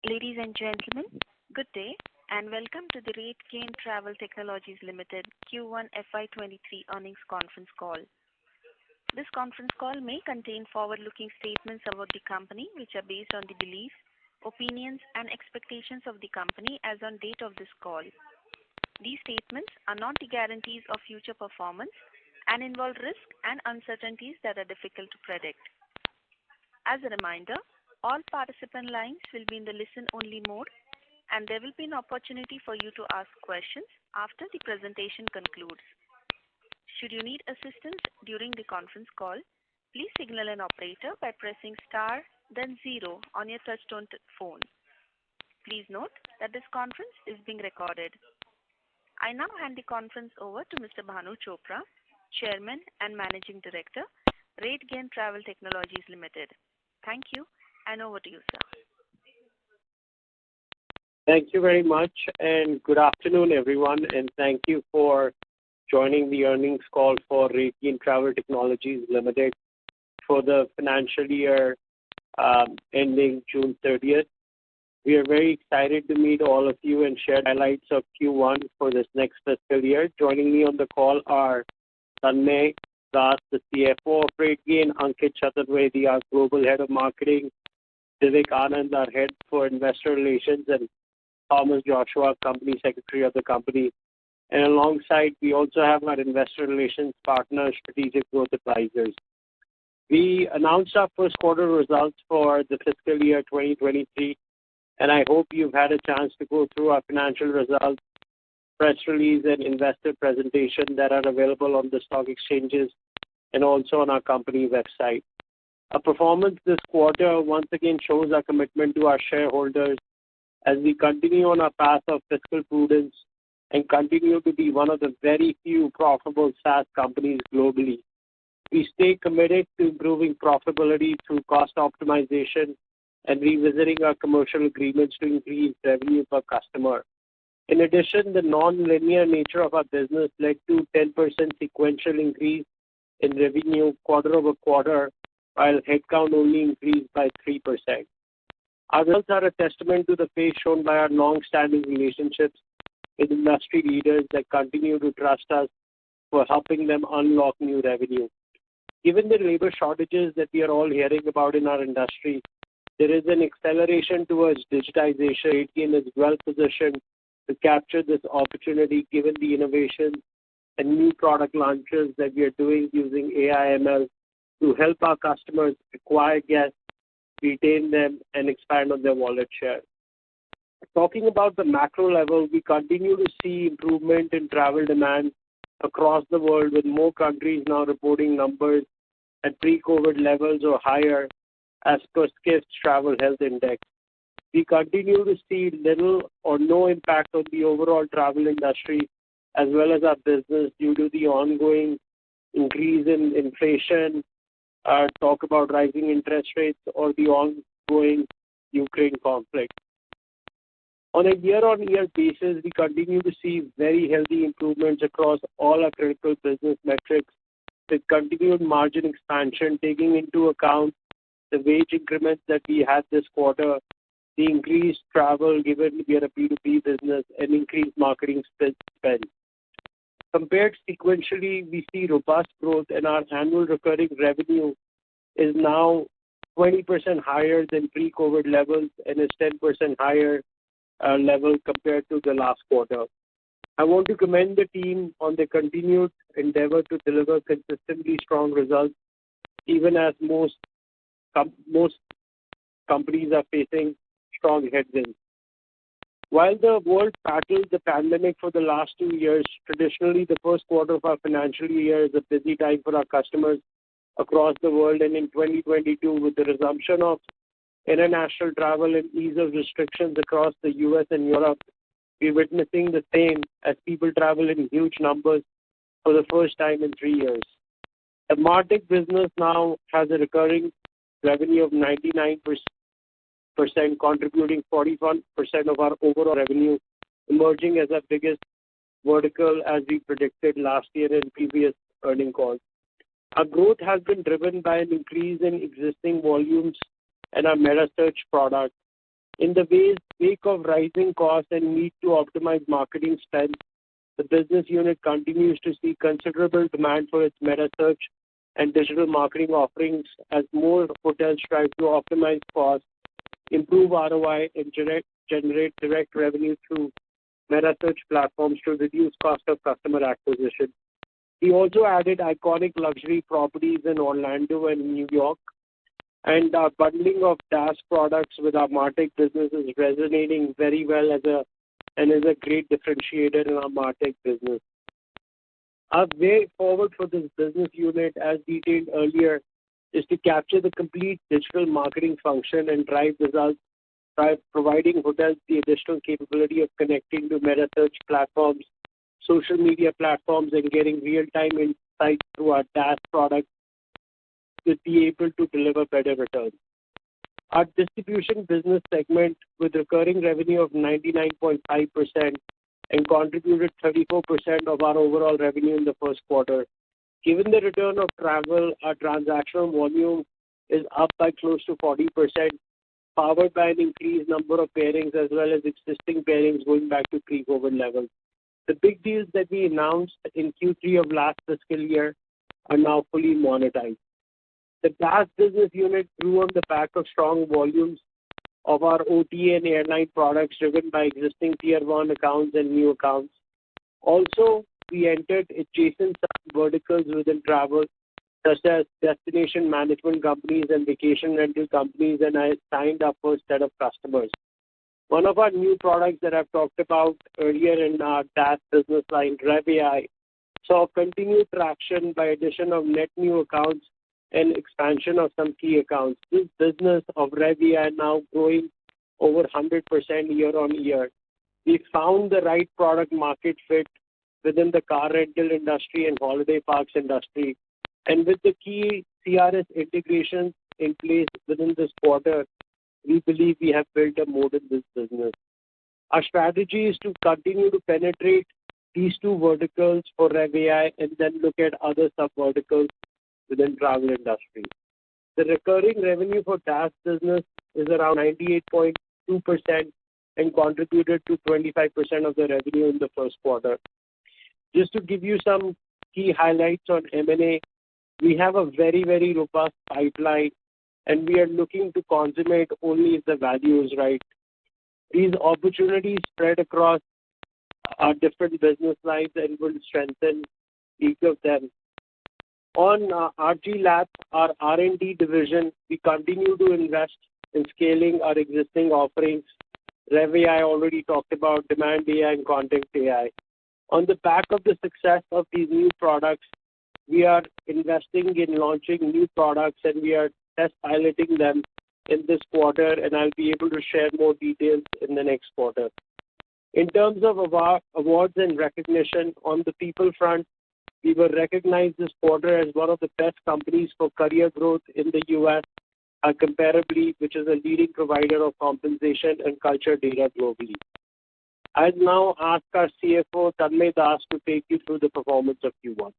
Ladies and gentlemen, good day and welcome to the Rategain Travel Technologies Limited Q1 FY23 earnings conference call. This conference call may contain forward-looking statements about the company which are based on the beliefs, opinions and expectations of the company as on date of this call. These statements are not the guarantees of future performance and involve risks and uncertainties that are difficult to predict. As a reminder, all participant lines will be in the listen-only mode, and there will be an opportunity for you to ask questions after the presentation concludes. Should you need assistance during the conference call, please signal an operator by pressing star then 0 on your touchtone phone. Please note that this conference is being recorded. I now hand the conference over to Mr. Bhanu Chopra, Chairman and Managing Director, Rategain Travel Technologies Limited. Thank you. And over to you, sir. Thank you very much, and good afternoon, everyone, and thank you for joining the earnings call for Rategain Travel Technologies Limited for the financial year ending June 30th. We are very excited to meet all of you and share highlights of Q1 for this next fiscal year. Joining me on the call are Tanmay Das, the CFO of Rategain, Ankit Chaturvedi, our Global Head of Marketing, Vivek Anand, our Head for Investor Relations, and Thomas Joshua, Company Secretary of the company. And alongside, we also have our Investor Relations partner, Strategic Growth Advisors. We announced our first quarter results for the fiscal year 2023, and I hope you've had a chance to go through our financial results, press release, and investor presentation that are available on the stock exchanges and also on our company website. Our performance this quarter once again shows our commitment to our shareholders as we continue on our path of fiscal prudence and continue to be one of the very few profitable SaaS companies globally. We stay committed to improving profitability through cost optimization and revisiting our commercial agreements to increase revenue per customer. In addition, the non-linear nature of our business led to 10% sequential increase in revenue quarter over quarter, while headcount only increased by 3%. Our results are a testament to the faith shown by our long-standing relationships with industry leaders that continue to trust us for helping them unlock new revenue. Given the labor shortages that we are all hearing about in our industry, there is an acceleration towards digitization. Rategain is well positioned to capture this opportunity given the innovations and new product launches that we are doing using AI/ML to help our customers acquire guests, retain them, and expand on their wallet share. Talking about the macro level, we continue to see improvement in travel demand across the world, with more countries now reporting numbers at pre-COVID levels or higher as per Skift's Travel Health Index. We continue to see little or no impact on the overall travel industry as well as our business due to the ongoing increase in inflation, talk about rising interest rates, or the ongoing Ukraine conflict. On a year-on-year basis, we continue to see very healthy improvements across all our critical business metrics, with continued margin expansion taking into account the wage increments that we had this quarter, the increased travel given we are a B2B business, and increased marketing spend. Compared sequentially, we see robust growth, and our annual recurring revenue is now 20% higher than pre-COVID levels and is 10% higher level compared to the last quarter. I want to commend the team on their continued endeavor to deliver consistently strong results, even as most companies are facing strong headwinds. While the world battled the pandemic for the last 2 years, traditionally the first quarter of our financial year is a busy time for our customers across the world, and in 2022, with the resumption of international travel and ease of restrictions across the US and Europe, we're witnessing the same as people travel in huge numbers for the first time in 3 years. The MarTech business now has a recurring revenue of 99%, contributing 41% of our overall revenue, emerging as our biggest vertical as we predicted last year in previous earnings calls. Our growth has been driven by an increase in existing volumes and our meta search product. In the wake of rising costs and need to optimize marketing spend, the business unit continues to see considerable demand for its meta search and digital marketing offerings as more hotels try to optimize costs, improve ROI, and generate direct revenue through meta search platforms to reduce cost of customer acquisition. We also added iconic luxury properties in Orlando and New York, and our bundling of DaaS products with our MarTech business is resonating very well is a great differentiator in our MarTech business. Our way forward for this business unit, as detailed earlier, is to capture the complete digital marketing function and drive results by providing hotels the additional capability of connecting to meta search platforms, social media platforms, and getting real-time insights through our DaaS products to be able to deliver better returns. Our distribution business segment, with recurring revenue of 99.5% and contributed 34% of our overall revenue in the first quarter. Given the return of travel, our transactional volume is up by close to 40%, powered by an increased number of pairings as well as existing pairings going back to pre-COVID levels. The big deals that we announced in Q3 of last fiscal year are now fully monetized. The DaaS business unit grew on the back of strong volumes of our OTA and airline products driven by existing Tier 1 accounts and new accounts. Also, we entered adjacent verticals within travel, such as destination management companies and vacation rental companies, and I signed up for a set of customers. One of our new products that I've talked about earlier in our DaaS business line, RevAI, saw continued traction by addition of net new accounts and expansion of some key accounts. This business of RevAI now growing over 100% year on year. We found the right product market fit within the car rental industry and holiday parks industry. And with the key CRS integrations in place within this quarter, we believe we have built a moat in this business. Our strategy is to continue to penetrate these two verticals for RevAI and then look at other sub-verticals within travel industry. The recurring revenue for DaaS business is around 98.2% and contributed to 25% of the revenue in the first quarter. Just to give you some key highlights on M&A, we have a very, very robust pipeline and we are looking to consummate only if the value is right. These opportunities spread across our different business lines and will strengthen each of them. On RG Labs, our R&D division, we continue to invest in scaling our existing offerings. RevAI already talked about, Demand AI and Content AI. On the back of the success of these new products, we are investing in launching new products and we are test piloting them in this quarter, and I'll be able to share more details in the next quarter. In terms of awards and recognition, on the people front, we were recognized this quarter as one of the best companies for career growth in the U.S. Comparably, which is a leading provider of compensation and culture data globally. I'll now ask our CFO, Tanmay Das, to take you through the performance of Q1.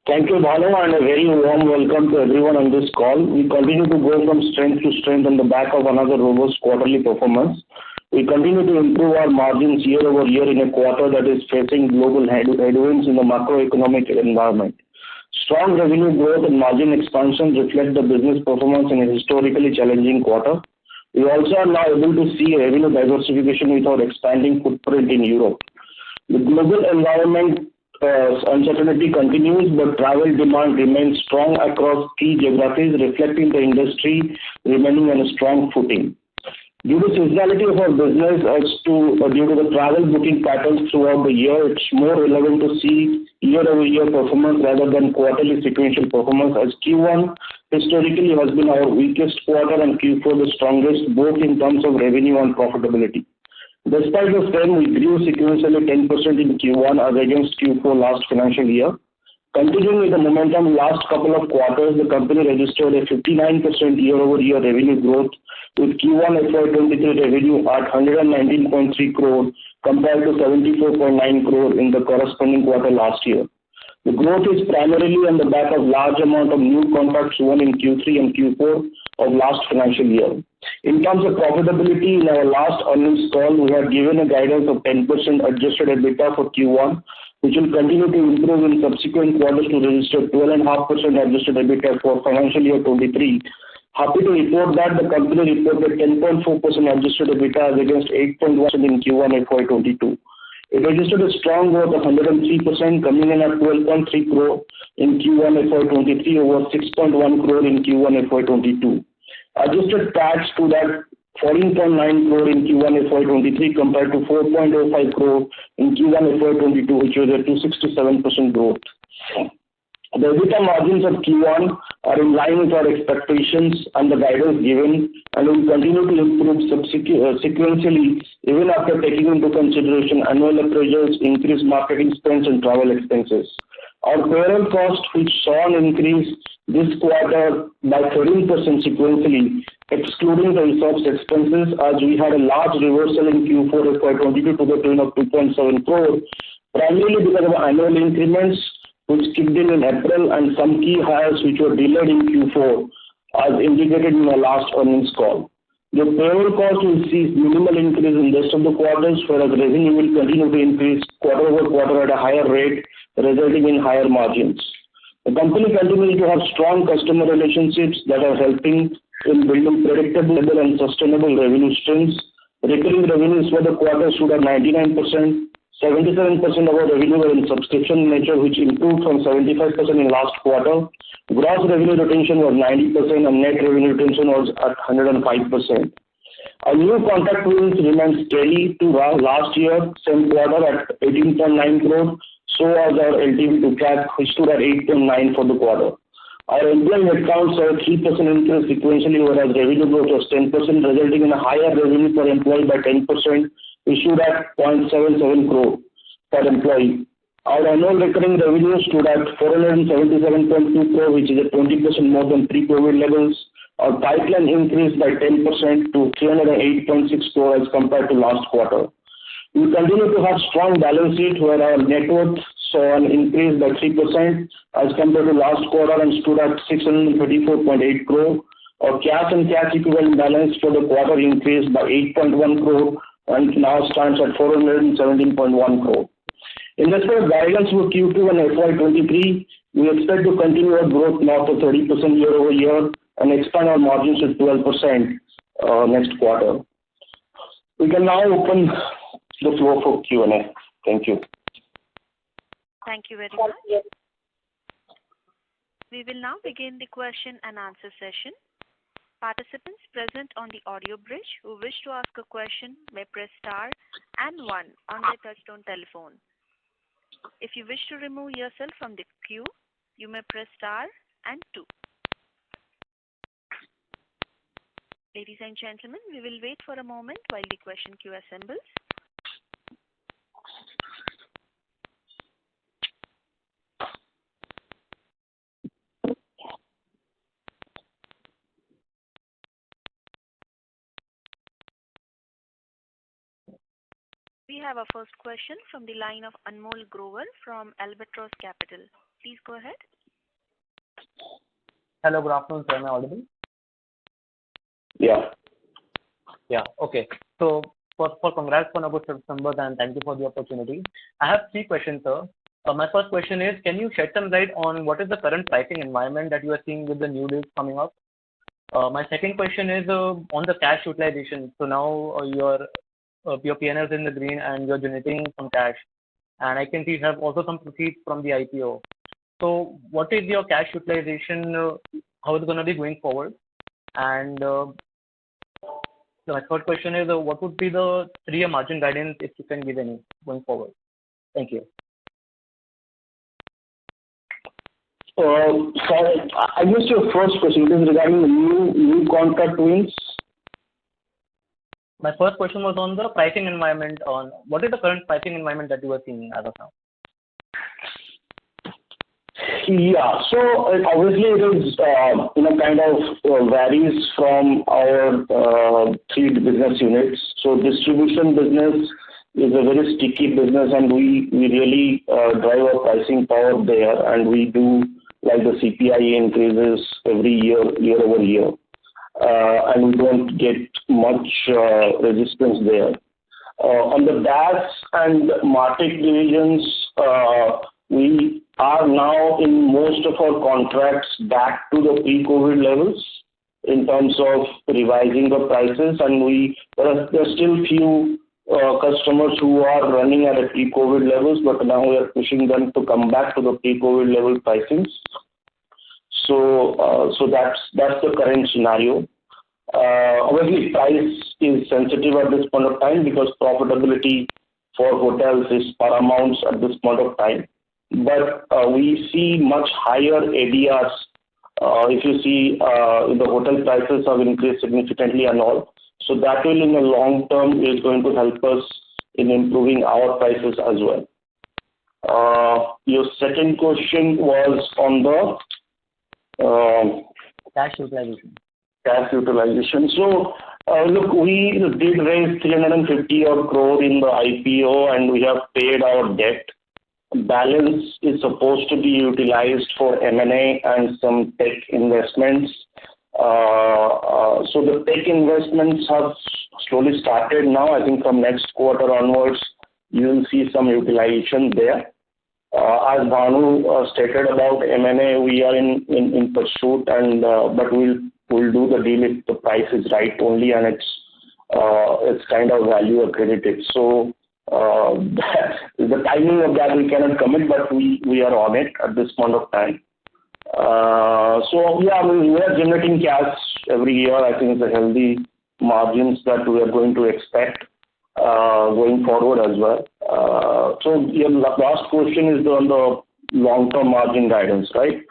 Thank you, Bhanu, and a very warm welcome to everyone on this call. We continue to go from strength to strength on the back of another robust quarterly performance. We continue to improve our margins year over year in a quarter that is facing global headwinds in the macroeconomic environment. Strong revenue growth and margin expansion reflect the business performance in a historically challenging quarter. We also are now able to see revenue diversification with our expanding footprint in Europe. The global environment uncertainty continues, but travel demand remains strong across key geographies, reflecting the industry remaining on a strong footing. Due to seasonality of our business due to the travel booking patterns throughout the year, it's more relevant to see year-over-year performance rather than quarterly sequential performance, as Q1 historically has been our weakest quarter and Q4 the strongest, both in terms of revenue and profitability. Despite the same, we grew sequentially 10% in Q1 as against Q4 last financial year. Continuing with the momentum last couple of quarters, the company registered a 59% year-over-year revenue growth, with Q1 FY23 revenue at 119.3 crore compared to 74.9 crore in the corresponding quarter last year. The growth is primarily on the back of large amount of new contracts won in Q3 and Q4, of last financial year. In terms of profitability, in our last earnings call, we had given a guidance of 10% adjusted EBITDA for Q1, which will continue to improve in subsequent quarters to register 12.5% adjusted EBITDA for financial year 23. Happy to report that the company reported 10.4% adjusted EBITDA as against 8.1% in Q1 FY22. It registered a strong growth of 103%, coming in at 12.3 crore in Q1 FY23 over 6.1 crore in Q1 FY22. Adjusted tax stood at 14.9 crore in Q1 FY23 compared to 4.05 crore in Q1 FY22, which was a 267% growth. The EBITDA margins of Q1 are in line with our expectations and the guidance given, and will continue to improve sequentially even after taking into consideration annual appraisals, increased marketing spends, and travel expenses. Our payroll cost, which saw an increase this quarter by 13% sequentially, excluding the ESOPs expenses, as we had a large reversal in Q4 FY22 to the tune of 2.7 crore, primarily because of annual increments which kicked in April and some key hires which were delayed in Q4, as indicated in our last earnings call. The payroll cost will see minimal increase in the rest of the quarters, whereas revenue will continue to increase quarter over quarter at a higher rate, resulting in higher margins. The company continues to have strong customer relationships that are helping in building predictable and sustainable revenue streams. Recurring revenues for the quarter stood at 99%. 77% of our revenue were in subscription nature, which improved from 75% in last quarter. Gross revenue retention was 90% and net revenue retention was at 105%. Our new contract wins remained steady to last year, same quarter at 18.9 crore. So was our LTV to CAC, which stood at 8.9 for the quarter. Our employee headcount saw a 3% increase sequentially, whereas revenue growth was 10%, resulting in a higher revenue per employee by 10%, issued at 0.77 crore per employee. Our annual recurring revenue stood at 477.2 crore, which is at 20% more than pre-COVID levels. Our pipeline increased by 10% to 308.6 crore as compared to last quarter. We continue to have strong balance sheet where our net worth saw an increase by 3% as compared to last quarter and stood at 634.8 crore. Our cash and cash equivalent balance for the quarter increased by 8.1 crore and now stands at 417.1 crore. In respect of guidance for Q2 and FY23, we expect to continue our growth north of 30% year over year and expand our margins to 12% next quarter. We can now open the floor for Q&A. Thank you. Thank you very much. We will now begin the question and answer session. Participants present on the audio bridge who wish to ask a question may press star and 1 on their touchtone telephone. If you wish to remove yourself from the queue, you may press star and 2. Ladies and gentlemen, we will wait for a moment while the question queue assembles. We have our first question from the line of Anmol Grover from Albatross Capital. Please go ahead. Hello, good afternoon, sir. Am I audible? Yeah. Yeah, okay. So, first of all, congrats on a good September and thank you for the opportunity. I have 3 questions, sir. My first question is, can you shed some light on what is the current pricing environment that you are seeing with the new deals coming up? My second question is on the cash utilization. So now your P&L is in the green and you're generating some cash. And I can see you have also some proceeds from the IPO. So what is your cash utilization? How is it going to be going forward? And my third question is, what would be the 3-year margin guidance if you can give any going forward? Thank you. Sorry, I missed your first question. It is regarding the new contract wins. My first question was on the pricing environment. On what is the current pricing environment that you are seeing as of now? Yeah, so obviously it is kind of varies from our 3 business units. So distribution business is a very sticky business, and we really drive our pricing power there, and we do like the CPI increases every year over year. and we don't get much resistance there. On the DAS and MarTech divisions, we are now in most of our contracts back to the pre-COVID levels in terms of revising the prices, and there are still few customers who are running at a pre-COVID levels, but now we are pushing them to come back to the pre-COVID level pricings. So that's the current scenario. Obviously, price is sensitive at this point of time because profitability for hotels is paramount at this point of time. But we see much higher ADRs. If you see, the hotel prices have increased significantly and all. So that will, in the long term, is going to help us in improving our prices as well. Your second question was on the cash utilization. Cash utilization. So, look, we did raise 350 crore in the IPO, and we have paid our debt. Balance is supposed to be utilized for M&A and some tech investments. So the tech investments have slowly started now. I think from next quarter onwards, you will see some utilization there. As Bhanu stated about M&A, we are in pursuit, and but we'll do the deal if the price is right only, and it's kind of value accredited. So the timing of that we cannot commit, but we are on it at this point of time. So yeah, we are generating cash every year. I think it's a healthy margins that we are going to expect going forward as well. So your last question is on the long-term margin guidance, right?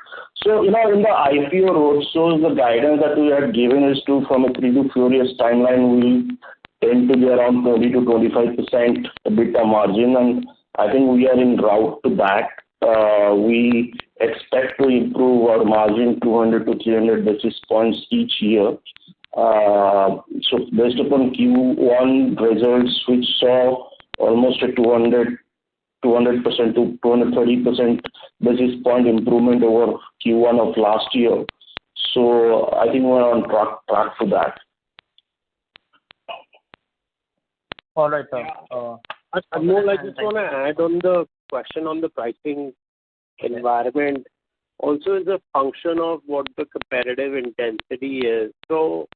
So, in the IPO roadshows, the guidance that we had given is from a 3 to 4 years timeline, we tend to be around 20 to 25% EBITDA margin, and I think we are en route to that. We expect to improve our margin 200 to 300 basis points each year. So based upon Q1 results, which saw almost a 200% to 230% basis point improvement over Q1 of last year. So I think we're on track for that. All right, sir. Anmol, I just want to add on the question on the pricing environment. Also is a function of what the competitive intensity is. So,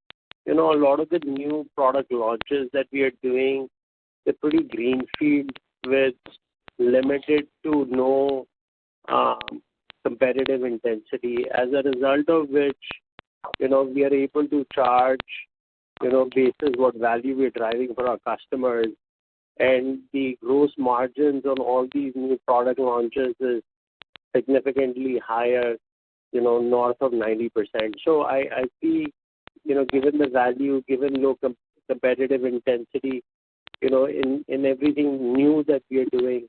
a lot of the new product launches that we are doing, they're pretty greenfield with limited to no competitive intensity. As a result of which, we are able to charge, basis what value we're driving for our customers. And the gross margins on all these new product launches is significantly higher, north of 90%. So I see, given the value, given low competitive intensity, in everything new that we are doing,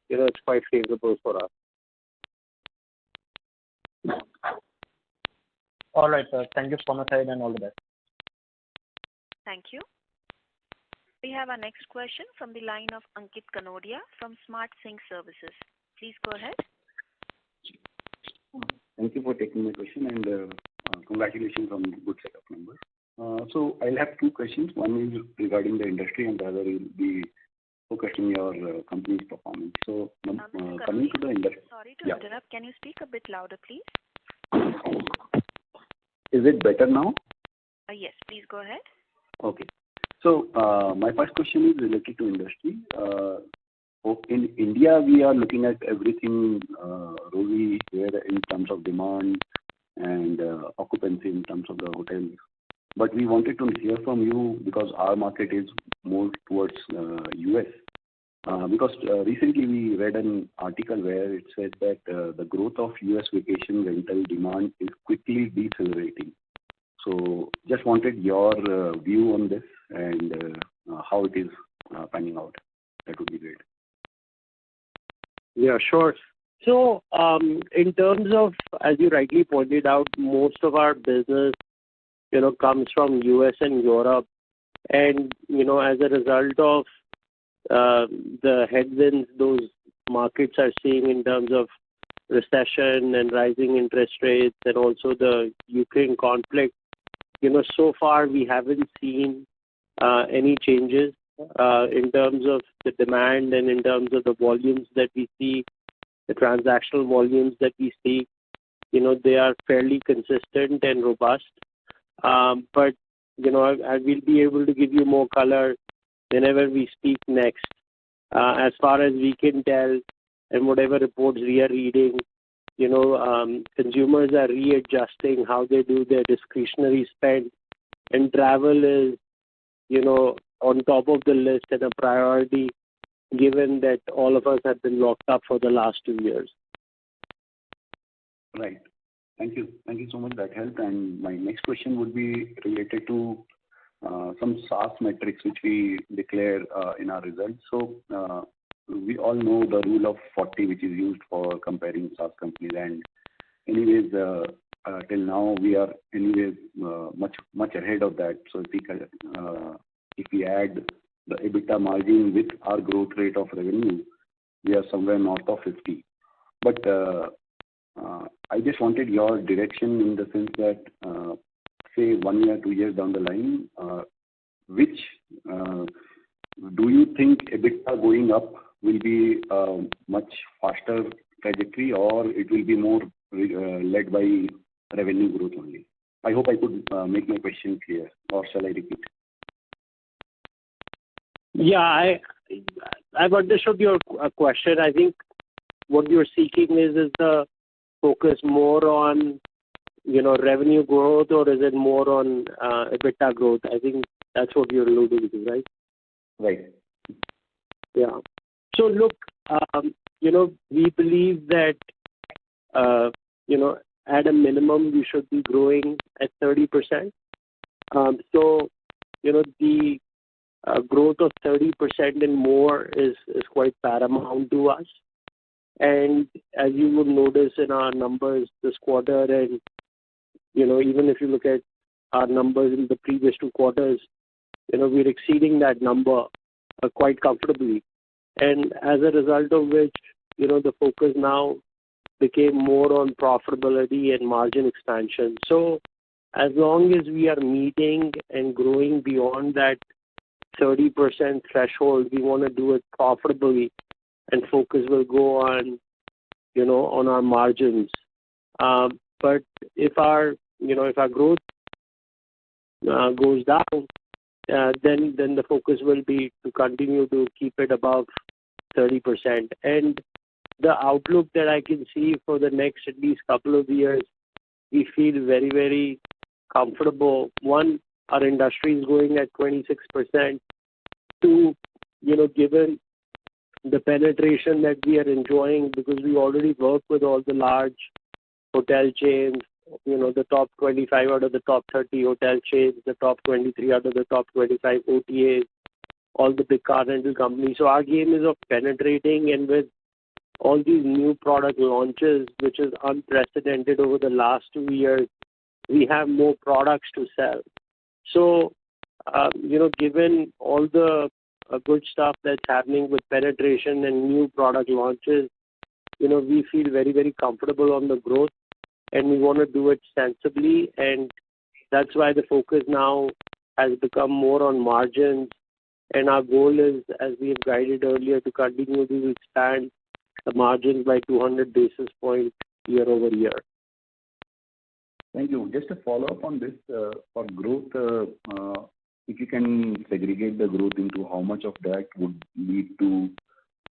it's quite favorable for us. All right, sir. Thank you from my side and all the best. Thank you. We have our next question from the line of Ankit Kanodia from Smart Sync Services. Please go ahead. Thank you for taking my question, and congratulations on the good set of numbers. So I'll have two questions. One is regarding the industry, and the other will be focusing your company's performance. So coming to the industry. Sorry to interrupt. Can you speak a bit louder, please? Is it better now? Yes, please go ahead. Okay. So my first question is related to industry. In India, we are looking at everything rosy here in terms of demand and occupancy in terms of the hotels. But we wanted to hear from you because our market is more towards US. Because recently we read an article where it said that the growth of US vacation rental demand is quickly decelerating. So just wanted your view on this and how it is panning out. That would be great. Yeah, sure. So in terms of, as you rightly pointed out, most of our business, comes from US and Europe. And, as a result of the headwinds those markets are seeing in terms of recession and rising interest rates and also the Ukraine conflict, so far we haven't seen any changes in terms of the demand and in terms of the volumes that we see, the transactional volumes that we see. They are fairly consistent and robust. But I will be able to give you more color whenever we speak next. As far as we can tell, and whatever reports we are reading, consumers are readjusting how they do their discretionary spend, and travel is, on top of the list and a priority, given that all of us have been locked up for the last 2 years. Right. Thank you. Thank you so much. That helped. And my next question would be related to some SaaS metrics which we declare in our results. So we all know the rule of 40, which is used for comparing SaaS companies. And anyways, till now we are anyways much ahead of that. So if we add the EBITDA margin with our growth rate of revenue, we are somewhere north of 50. But I just wanted your direction in the sense that, say, 1 year, 2 years down the line, which do you think EBITDA going up will be a much faster trajectory, or it will be more led by revenue growth only? I hope I could make my question clear, or shall I repeat? Yeah, I've understood your question. I think what you're seeking is the focus more on, revenue growth, or is it more on EBITDA growth? I think that's what you're alluding to, right? Right. Yeah. So look, we believe that, at a minimum, we should be growing at 30%. So, the growth of 30% and more is quite paramount to us. And as you would notice in our numbers this quarter, and even if you look at our numbers in the previous 2 quarters, we're exceeding that number quite comfortably. And as a result of which, the focus now became more on profitability and margin expansion. So as long as we are meeting and growing beyond that 30% threshold, we want to do it profitably, and focus will go on, on our margins. But if our growth goes down, then the focus will be to continue to keep it above 30%. And the outlook that I can see for the next at least couple of years, we feel very, very comfortable. One, our industry is going at 26%. Two, given the penetration that we are enjoying, because we already work with all the large hotel chains, the top 25 out of the top 30 hotel chains, the top 23 out of the top 25 OTAs, all the big car rental companies. So our game is of penetrating, and with all these new product launches, which is unprecedented over the last 2 years, we have more products to sell. So, given all the good stuff that's happening with penetration and new product launches, we feel very, very comfortable on the growth, and we want to do it sensibly. And that's why the focus now has become more on margins. And our goal is, as we have guided earlier, to continue to expand the margins by 200 basis points year over year. Thank you. Just a follow-up on this, for growth, if you can segregate the growth into how much of that would lead to,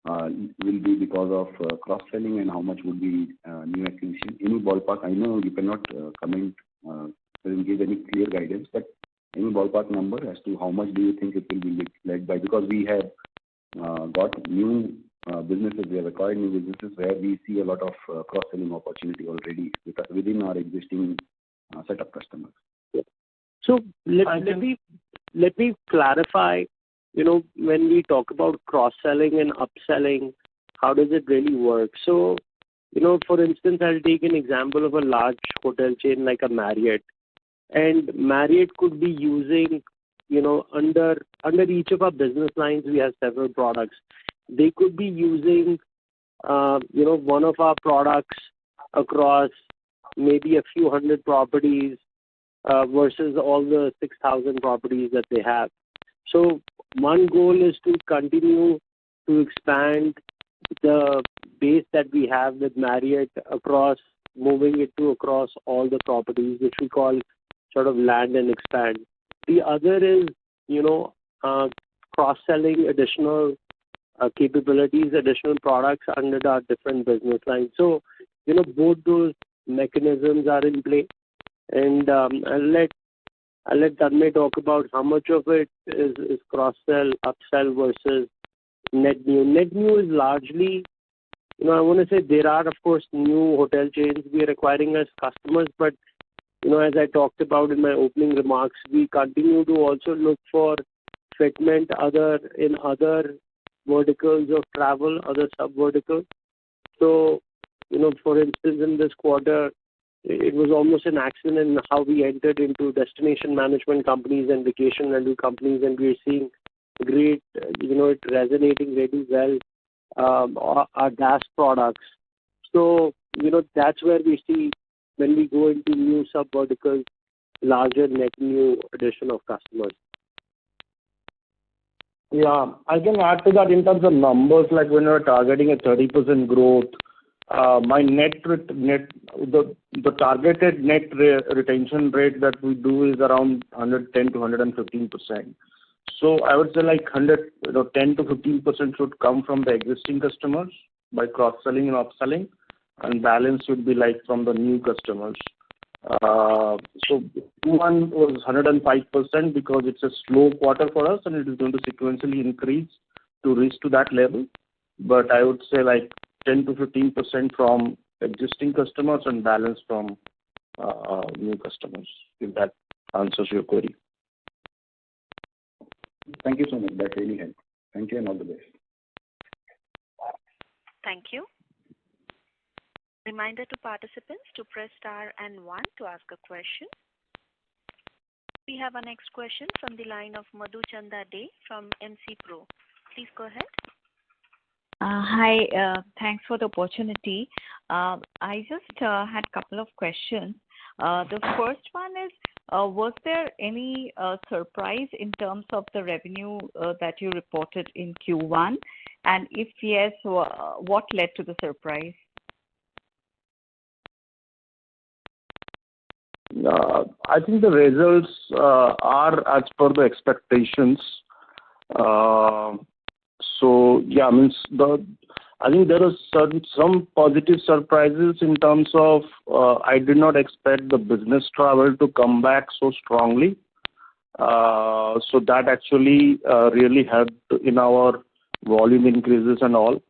will be because of cross-selling, and how much would be new acquisition? Any ballpark? I know you cannot comment, doesn't give any clear guidance, but any ballpark number as to how much do you think it will be led by? Because we have got new businesses, we have acquired new businesses where we see a lot of cross-selling opportunity already within our existing set of customers. Yeah. So let me clarify. When we talk about cross-selling and upselling, how does it really work? So, for instance, I'll take an example of a large hotel chain like a Marriott, and Marriott could be using, under each of our business lines, we have several products. They could be using, one of our products across maybe a few hundred properties, versus all the 6,000 properties that they have. So one goal is to continue to expand the base that we have with Marriott across, moving it to across all the properties, which we call sort of land and expand. The other is, cross-selling additional capabilities, additional products under our different business lines. So, both those mechanisms are in play. And I'll let Tanmay talk about how much of it is cross-sell, upsell versus net new. Net new is largely, I want to say there are, of course, new hotel chains we are acquiring as customers, but, as I talked about in my opening remarks, we continue to also look for fitment in other verticals of travel, other sub-verticals. So, for instance, in this quarter, it was almost an accident in how we entered into destination management companies and vacation rental companies, and we're seeing great, it resonating really well, our DaaS products. So, that's where we see when we go into new sub-verticals, larger net new addition of customers. Yeah, I can add to that in terms of numbers, like when we're targeting a 30% growth, my the targeted net retention rate that we do is around 110 to 115%. So I would say like 10 to 15% should come from the existing customers by cross-selling and upselling, and balance should be like from the new customers. So Q1 was 105% because it's a slow quarter for us and it is going to sequentially increase to reach to that level. But I would say like 10 to 15% from existing customers and balance from new customers, if that answers your query. Thank you so much. That really helped. Thank you and all the best. Thank you. Reminder to participants to press star and 1 to ask a question. We have our next question from the line of Madhu Chanda Day from MC Pro. Please go ahead. Hi, thanks for the opportunity. I just had a couple of questions. The first one is, was there any surprise in terms of the revenue that you reported in Q1? And if yes, what led to the surprise? I think the results are as per the expectations. So yeah, I think there are some positive surprises in terms of I did not expect the business travel to come back so strongly. So that actually really helped in our volume increases and all,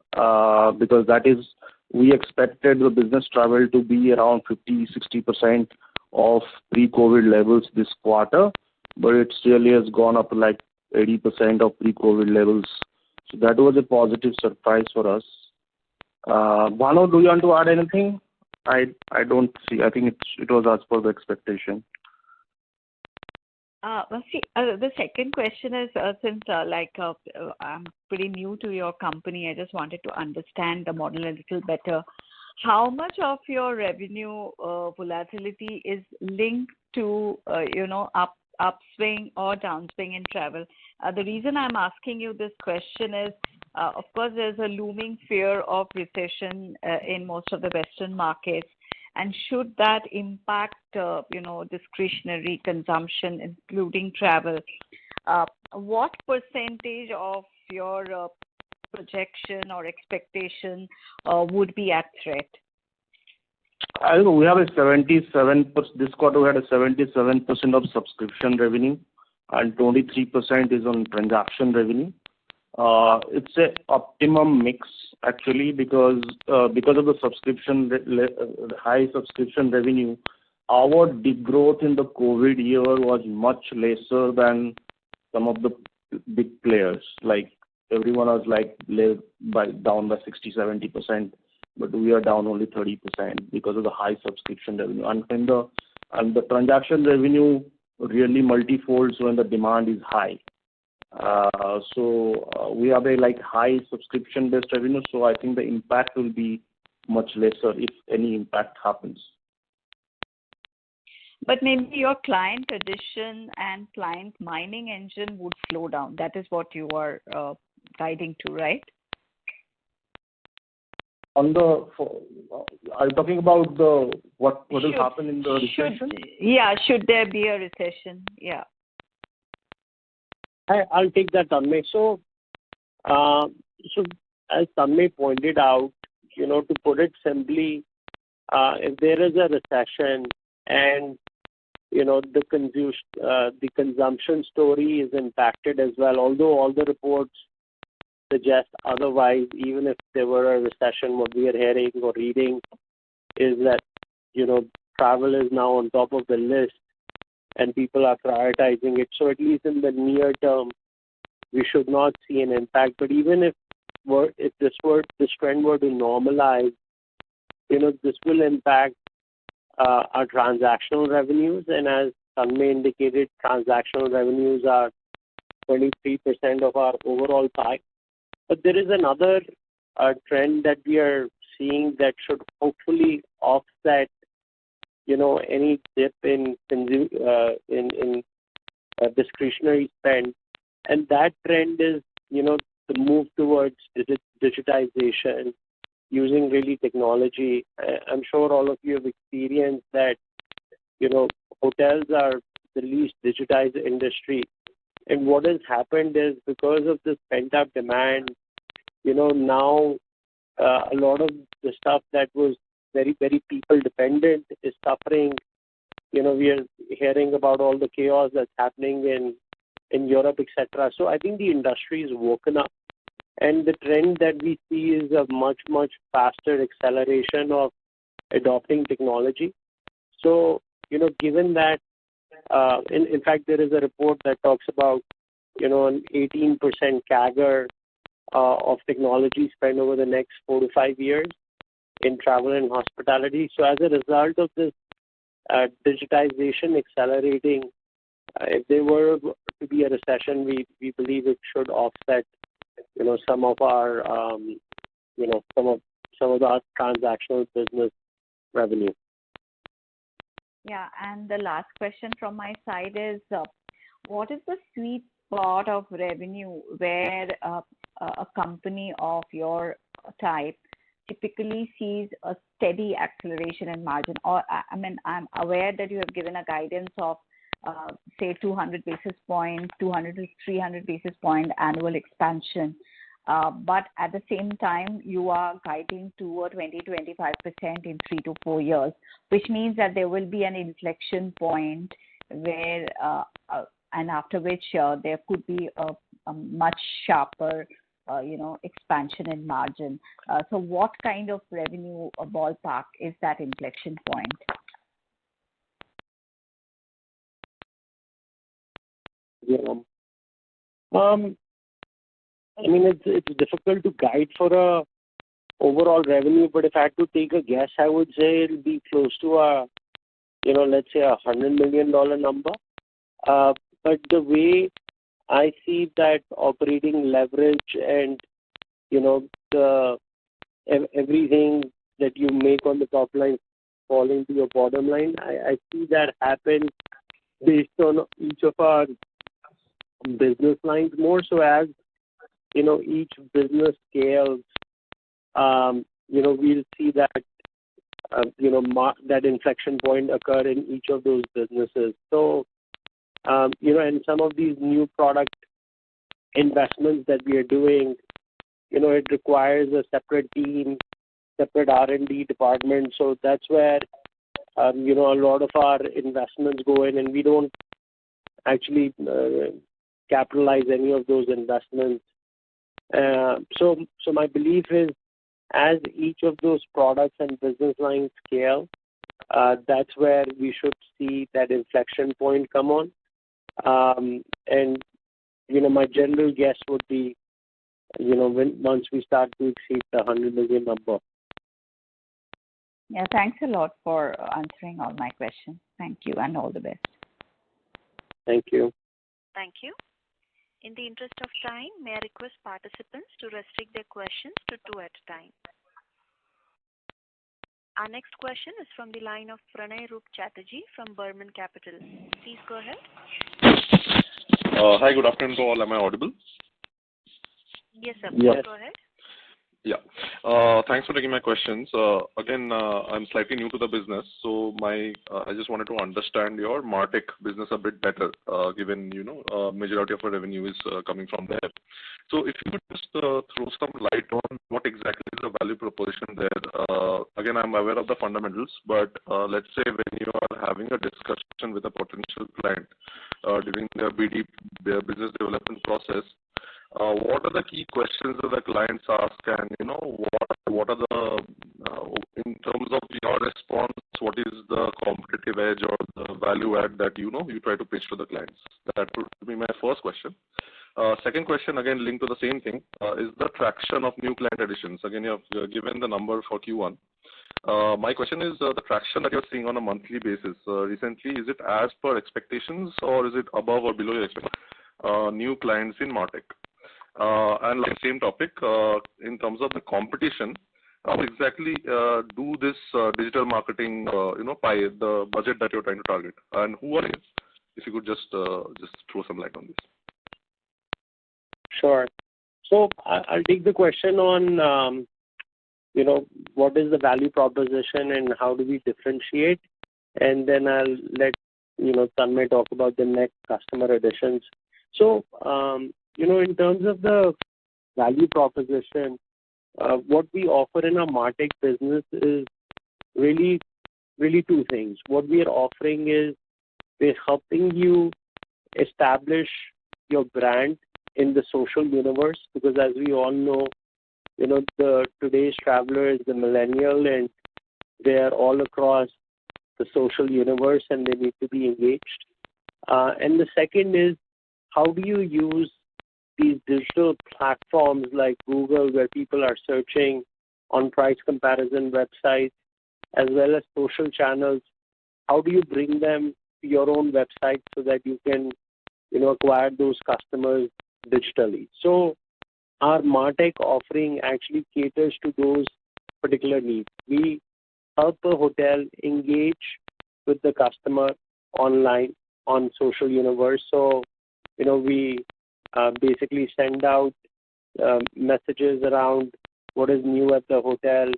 because that is, we expected the business travel to be around 50-60% of pre-COVID levels this quarter, but it really has gone up to like 80% of pre-COVID levels. So that was a positive surprise for us. Bhanu, do you want to add anything? I don't see. I think it was as per the expectation. The second question is, since I'm pretty new to your company, I just wanted to understand the model a little better. How much of your revenue volatility is linked to, upswing or downswing in travel? The reason I'm asking you this question is, of course, there's a looming fear of recession in most of the Western markets. And should that impact, discretionary consumption, including travel, what percentage of your projection or expectation would be at threat? I don't know. We have a 77%. This quarter we had a 77% of subscription revenue, and 23% is on transaction revenue. It's a optimum mix actually because of the subscription high subscription revenue. Our degrowth in the COVID year was much lesser than some of the big players. Like everyone was down by 60-70%, but we are down only 30% because of the high subscription revenue. And the transaction revenue really multifolds when the demand is high. So we have a high subscription based revenue. So I think the impact will be much lesser if any impact happens. But maybe your client addition and client mining engine would slow down. That is what you are guiding to, right? Are you talking about what will happen in the recession? Should there be a recession? Yeah. I'll take that, Tanmay. So as Tanmay pointed out, to put it simply, if there is a recession and the consumption story is impacted as well, although all the reports suggest otherwise, even if there were a recession, what we are hearing or reading is that, travel is now on top of the list and people are prioritizing it. So at least in the near term, we should not see an impact. But even if this trend were to normalize, this will impact our transactional revenues. And as Tanmay indicated, transactional revenues are 23% of our overall pie. But there is another trend that we are seeing that should hopefully offset, any dip in discretionary spend, and that trend is, the move towards digitization, using really technology. I'm sure all of you have experienced that, hotels are the least digitized industry. And what has happened is because of this pent-up demand, now a lot of the stuff that was very, very people-dependent is suffering. We are hearing about all the chaos that's happening in Europe, etc. So I think the industry is woken up. And the trend that we see is a much, much faster acceleration of adopting technology. So, given that, in fact, there is a report that talks about, an 18% CAGR of technology spend over the next 4 to 5 years in travel and hospitality. So as a result of this digitization accelerating, if there were to be a recession, we believe it should offset, some of our, some of our transactional business revenue. Yeah, and the last question from my side is, what is the sweet spot of revenue where a company of your type typically sees a steady acceleration in margin? Or, I'm aware that you have given a guidance of, say, 200 basis points, 200 to 300 basis point annual expansion. But at the same time, you are guiding to a 20 to 25% in 3 to 4 years, which means that there will be an inflection point where, and after which there could be a much sharper, expansion in margin. So what kind of revenue ballpark is that inflection point? Yeah. It's difficult to guide for a overall revenue, but if I had to take a guess, I would say it'll be close to let's say $100 million number. But the way I see that operating leverage and, everything that you make on the top line falling to your bottom line, I see that happen based on each of our business lines more. So as each business scales, we'll see that that inflection point occur in each of those businesses. So and some of these new product investments that we are doing, it requires a separate team, separate R&D department. So that's where a lot of our investments go in, and we don't actually capitalize any of those investments. So my belief is, as each of those products and business lines scale, that's where we should see that inflection point come on. And my general guess would be, once we start to exceed the 100 million number. Yeah, thanks a lot for answering all my questions. Thank you, and all the best. Thank you. Thank you. In the interest of time, may I request participants to restrict their questions to 2 at a time. Our next question is from the line of Pranay Roop Chatterjee from Burman Capital. Please go ahead. Hi, good afternoon to all. Am I audible? Yes, sir. Yes. Please go ahead. Yeah. Thanks for taking my questions. Again, I'm slightly new to the business, so I just wanted to understand your MarTech business a bit better, given, majority of our revenue is coming from there. So if you could just throw some light on what exactly is the value proposition there. Again, I'm aware of the fundamentals, but let's say when you are having a discussion with a potential client during their BD, their business development process, what are the key questions that the clients ask, and what are the in terms of your response, what is the competitive edge or the value add that you try to pitch to the clients? That would be my first question. Second question, again linked to the same thing, is the traction of new client additions. Again, you have given the number for Q1. My question is the traction that you're seeing on a monthly basis recently, is it as per expectations or is it above or below your expectations? New clients in MarTech. And like same topic, in terms of the competition, how exactly do this digital marketing, pie, the budget that you're trying to target, and who are you? If you could just throw some light on this. Sure. So I'll take the question on, what is the value proposition and how do we differentiate, and then I'll let Tanmay talk about the next customer additions. So in terms of the value proposition, what we offer in our MarTech business is really two things. What we are offering is we're helping you establish your brand in the social universe, because as we all know, today's traveler is the millennial and they are all across the social universe and they need to be engaged. And the second is, how do you use these digital platforms like Google, where people are searching on price comparison websites, as well as social channels? How do you bring them to your own website so that you can, acquire those customers digitally? So our MarTech offering actually caters to those particular needs. We help a hotel engage with the customer online on social universe. So, we basically send out messages around what is new at the hotel,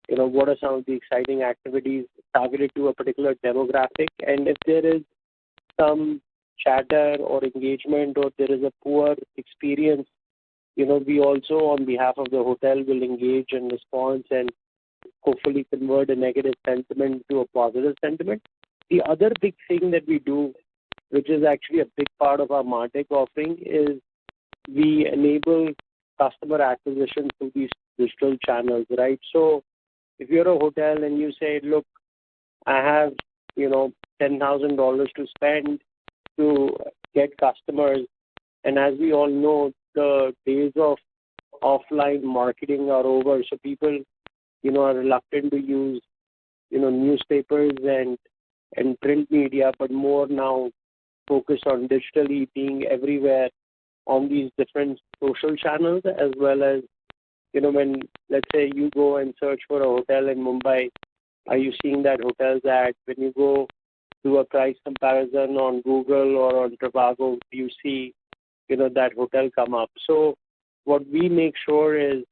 what are some of the exciting activities targeted to a particular demographic. And if there is some chatter or engagement or there is a poor experience, we also on behalf of the hotel will engage and respond and hopefully convert a negative sentiment to a positive sentiment. The other big thing that we do, which is actually a big part of our MarTech offering, is we enable customer acquisition through these digital channels, right? So if you're a hotel and you say, look, I have, $10,000 to spend to get customers, and as we all know, the days of offline marketing are over, so people, are reluctant to use, newspapers and print media, but more now focused on digitally being everywhere on these different social channels, as well as, when, let's say, you go and search for a hotel in Mumbai, are you seeing that hotel's ad? When you go do a price comparison on Google or on Trivago, you see, that hotel come up. So what we make sure is,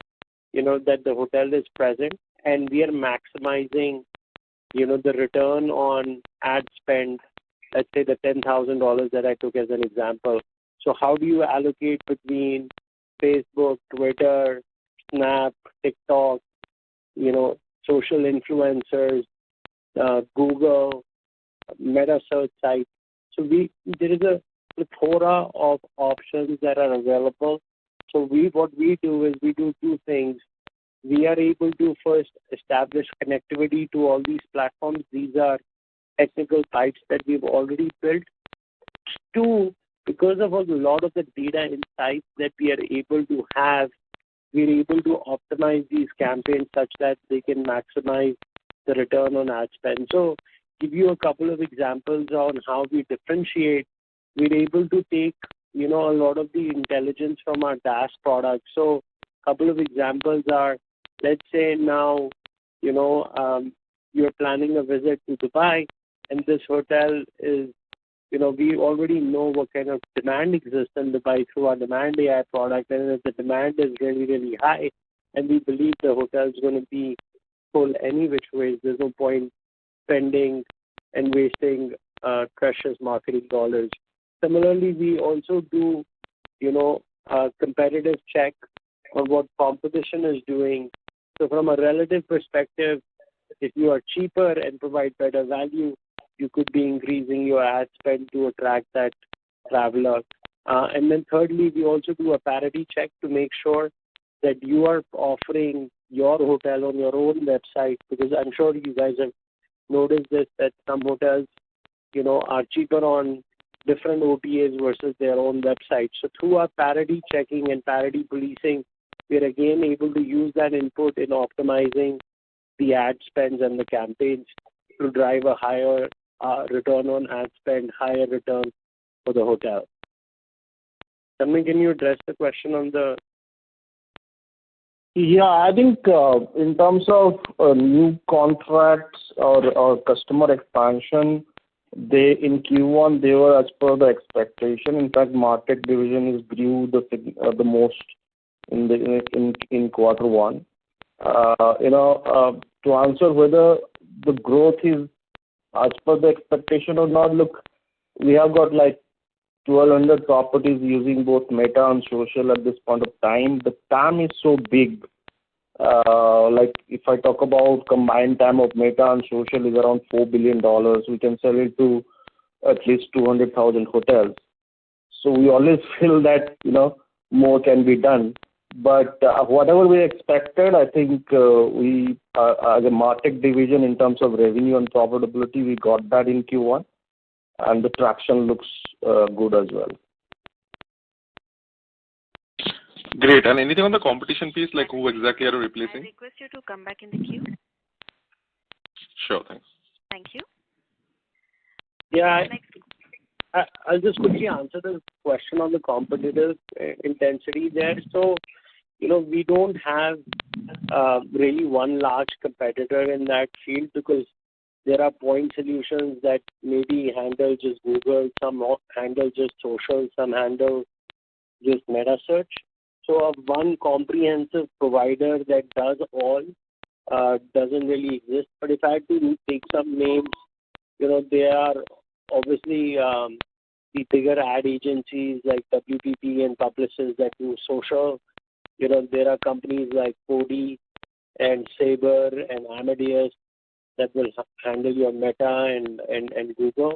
that the hotel is present and we are maximizing, the return on ad spend, let's say the $10,000 that I took as an example. So how do you allocate between Facebook, Twitter, Snap, TikTok, social influencers, Google, meta search sites? So there is a plethora of options that are available. So what we do is we do two things. We are able to first establish connectivity to all these platforms. These are technical pipes that we've already built. Two, because of a lot of the data insights that we are able to have, we're able to optimize these campaigns such that they can maximize the return on ad spend. So give you a couple of examples on how we differentiate. We're able to take, a lot of the intelligence from our DaaS product. So a couple of examples are, let's say now, you're planning a visit to Dubai, and this hotel is, we already know what kind of demand exists in Dubai through our demand AI product, and if the demand is really, really high, and we believe the hotel is going to be full any which ways, there's no point spending and wasting precious marketing dollars. Similarly, we also do, a competitive check on what competition is doing. So from a relative perspective, if you are cheaper and provide better value, you could be increasing your ad spend to attract that traveler. And then thirdly, we also do a parity check to make sure that you are offering your hotel on your own website, because I'm sure you guys have noticed this, that some hotels, are cheaper on different OTAs versus their own website. So through our parity checking and parity policing, we're again able to use that input in optimizing the ad spends and the campaigns to drive a higher return on ad spend, higher return for the hotel. Tanmay, can you address the question on the... Yeah, I think in terms of new contracts or customer expansion, in Q1 they were as per the expectation. In fact, market division grew the most in quarter one. To answer whether the growth is as per the expectation or not, look, we have got like 1,200 properties using both Meta and social at this point of time. The TAM is so big. Like if I talk about combined TAM of Meta and social is around $4 billion, we can sell it to at least 200,000 hotels. So we always feel that more can be done. But whatever we expected, I think we as a market division in terms of revenue and profitability, we got that in Q1, and the traction looks good as well. Great. And anything on the competition piece, like who exactly are you replacing? I request you to come back in the queue. Sure, thanks. Thank you. Yeah, I'll just quickly answer the question on the competitive intensity there. So, we don't have really one large competitor in that field, because there are point solutions that maybe handle just Google, some handle just social, some handle just meta search. So one comprehensive provider that does all doesn't really exist. But if I had to take some names, they are obviously the bigger ad agencies like WPP and Publicis that do social. There are companies like Cody and Sabre and Amadeus that will handle your Meta and Google.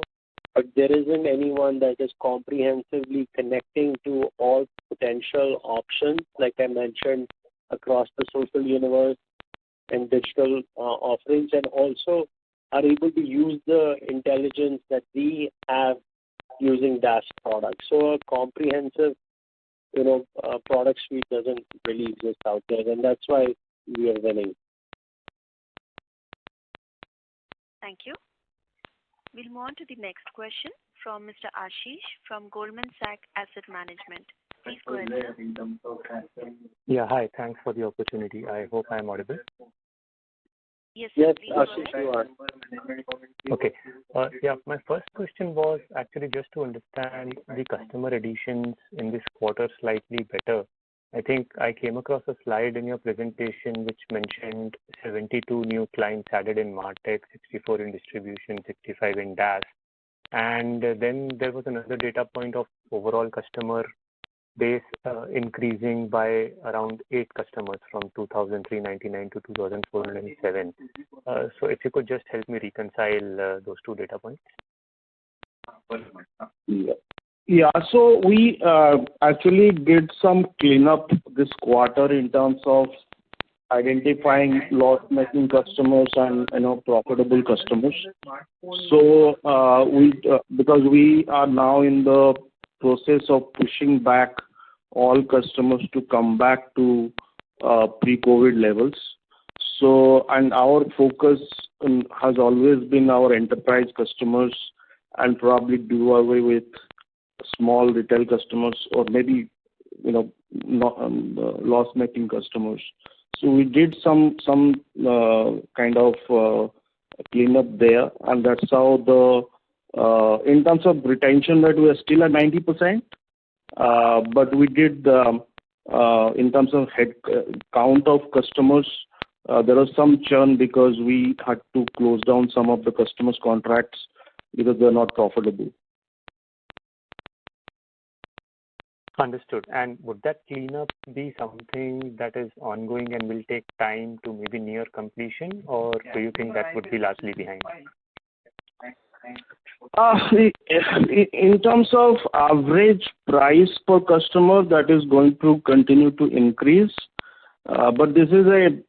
But there isn't anyone that is comprehensively connecting to all potential options, like I mentioned, across the social universe and digital offerings, and also are able to use the intelligence that we have using DaaS products. So a comprehensive, product suite doesn't really exist out there, and that's why we are winning. Thank you. We'll move on to the next question from Mr. Ashish from Goldman Sachs Asset Management. Please go ahead, sir. Yeah, hi. Thanks for the opportunity. I hope I'm audible. Yes, Yes, please Ashish, go you are. Okay. Yeah, my first question was actually just to understand the customer additions in this quarter slightly better. I think I came across a slide in your presentation which mentioned 72 new clients added in MarTech, 64 in distribution, 65 in DaaS. And then there was another data point of overall customer base increasing by around 8 customers from 2,399 to 2,407. So if you could just help me reconcile those two data points. Yeah, so we actually did some cleanup this quarter in terms of identifying loss-making customers and profitable customers. So because we are now in the process of pushing back all customers to come back to pre-COVID levels. So, and our focus has always been our enterprise customers, and probably do away with small retail customers, or maybe not loss-making customers. So we did some kind of cleanup there, and that's how in terms of retention rate, we are still at 90%. But we did, in terms of head count of customers, there was some churn because we had to close down some of the customers' contracts because they're not profitable. Understood. And would that cleanup be something that is ongoing and will take time to maybe near completion, or do you think that would be largely behind? In terms of average price per customer, that is going to continue to increase. But this is a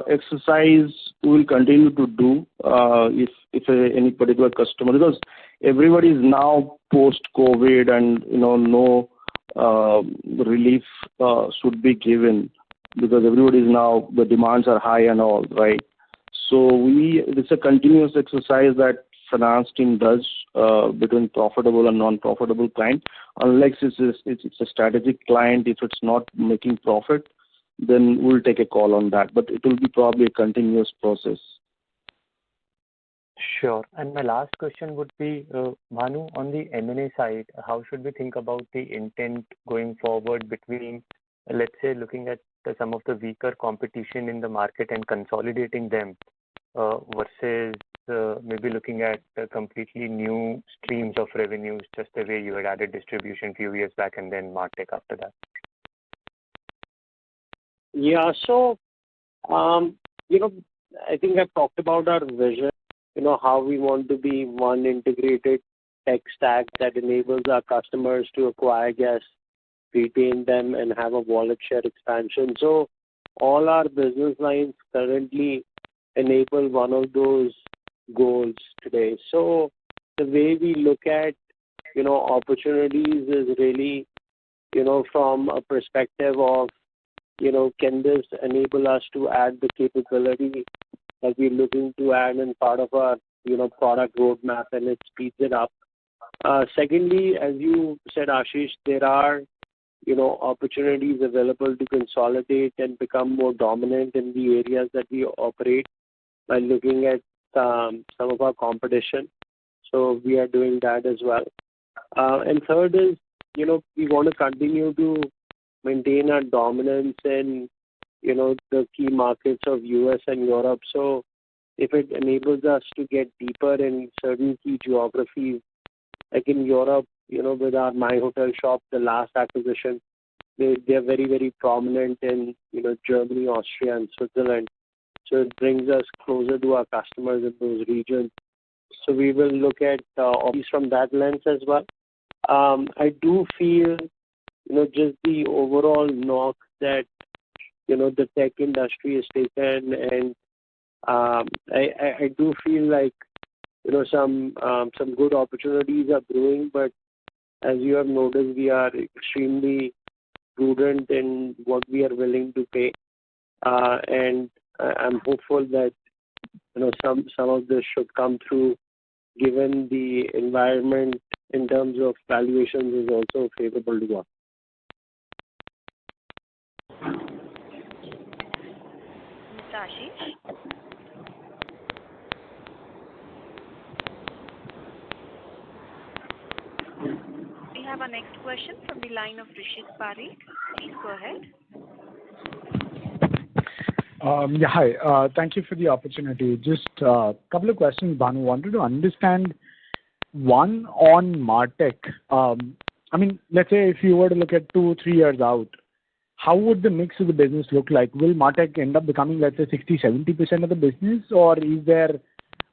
exercise we will continue to do if any particular customer, because everybody is now post-COVID and no relief should be given because everybody is now, the demands are high and all, right? So it's a continuous exercise that finance team does between profitable and non-profitable client. Unless it's a strategic client, if it's not making profit, then we'll take a call on that. But it will be probably a continuous process. Sure. And my last question would be, Bhanu, on the M&A side, how should we think about the intent going forward between, let's say, looking at some of the weaker competition in the market and consolidating them versus maybe looking at completely new streams of revenues, just the way you had added distribution a few years back and then MarTech after that? Yeah, so, I think I've talked about our vision, how we want to be one integrated tech stack that enables our customers to acquire guests, retain them, and have a wallet share expansion. So all our business lines currently enable one of those goals today. So the way we look at, opportunities is really, from a perspective of, can this enable us to add the capability that we're looking to add in part of our, product roadmap, and it speeds it up. Secondly, as you said, Ashish, there are, opportunities available to consolidate and become more dominant in the areas that we operate by looking at some of our competition. So we are doing that as well. And third is, we want to continue to maintain our dominance in, the key markets of US and Europe. So if it enables us to get deeper in certain key geographies, like in Europe, with our My Hotel Shop, the last acquisition, they're very, very prominent in, Germany, Austria, and Switzerland. So it brings us closer to our customers in those regions. So we will look at opportunities from that lens as well. I do feel, just the overall knock that, the tech industry has taken, and I do feel like, some good opportunities are brewing, but as you have noticed, we are extremely prudent in what we are willing to pay. And I'm hopeful that, some of this should come through, given the environment in terms of valuations is also favorable to us. Mr. Ashish? We have our next question from the line of Rishit Parikh. Please go ahead. Yeah, hi. Thank you for the opportunity. Just a couple of questions, Bhanu. Wanted to understand, one, on MarTech. Let's say if you were to look at 2-3 years out, how would the mix of the business look like? Will MarTech end up becoming, let's say, 60-70% of the business, or is there,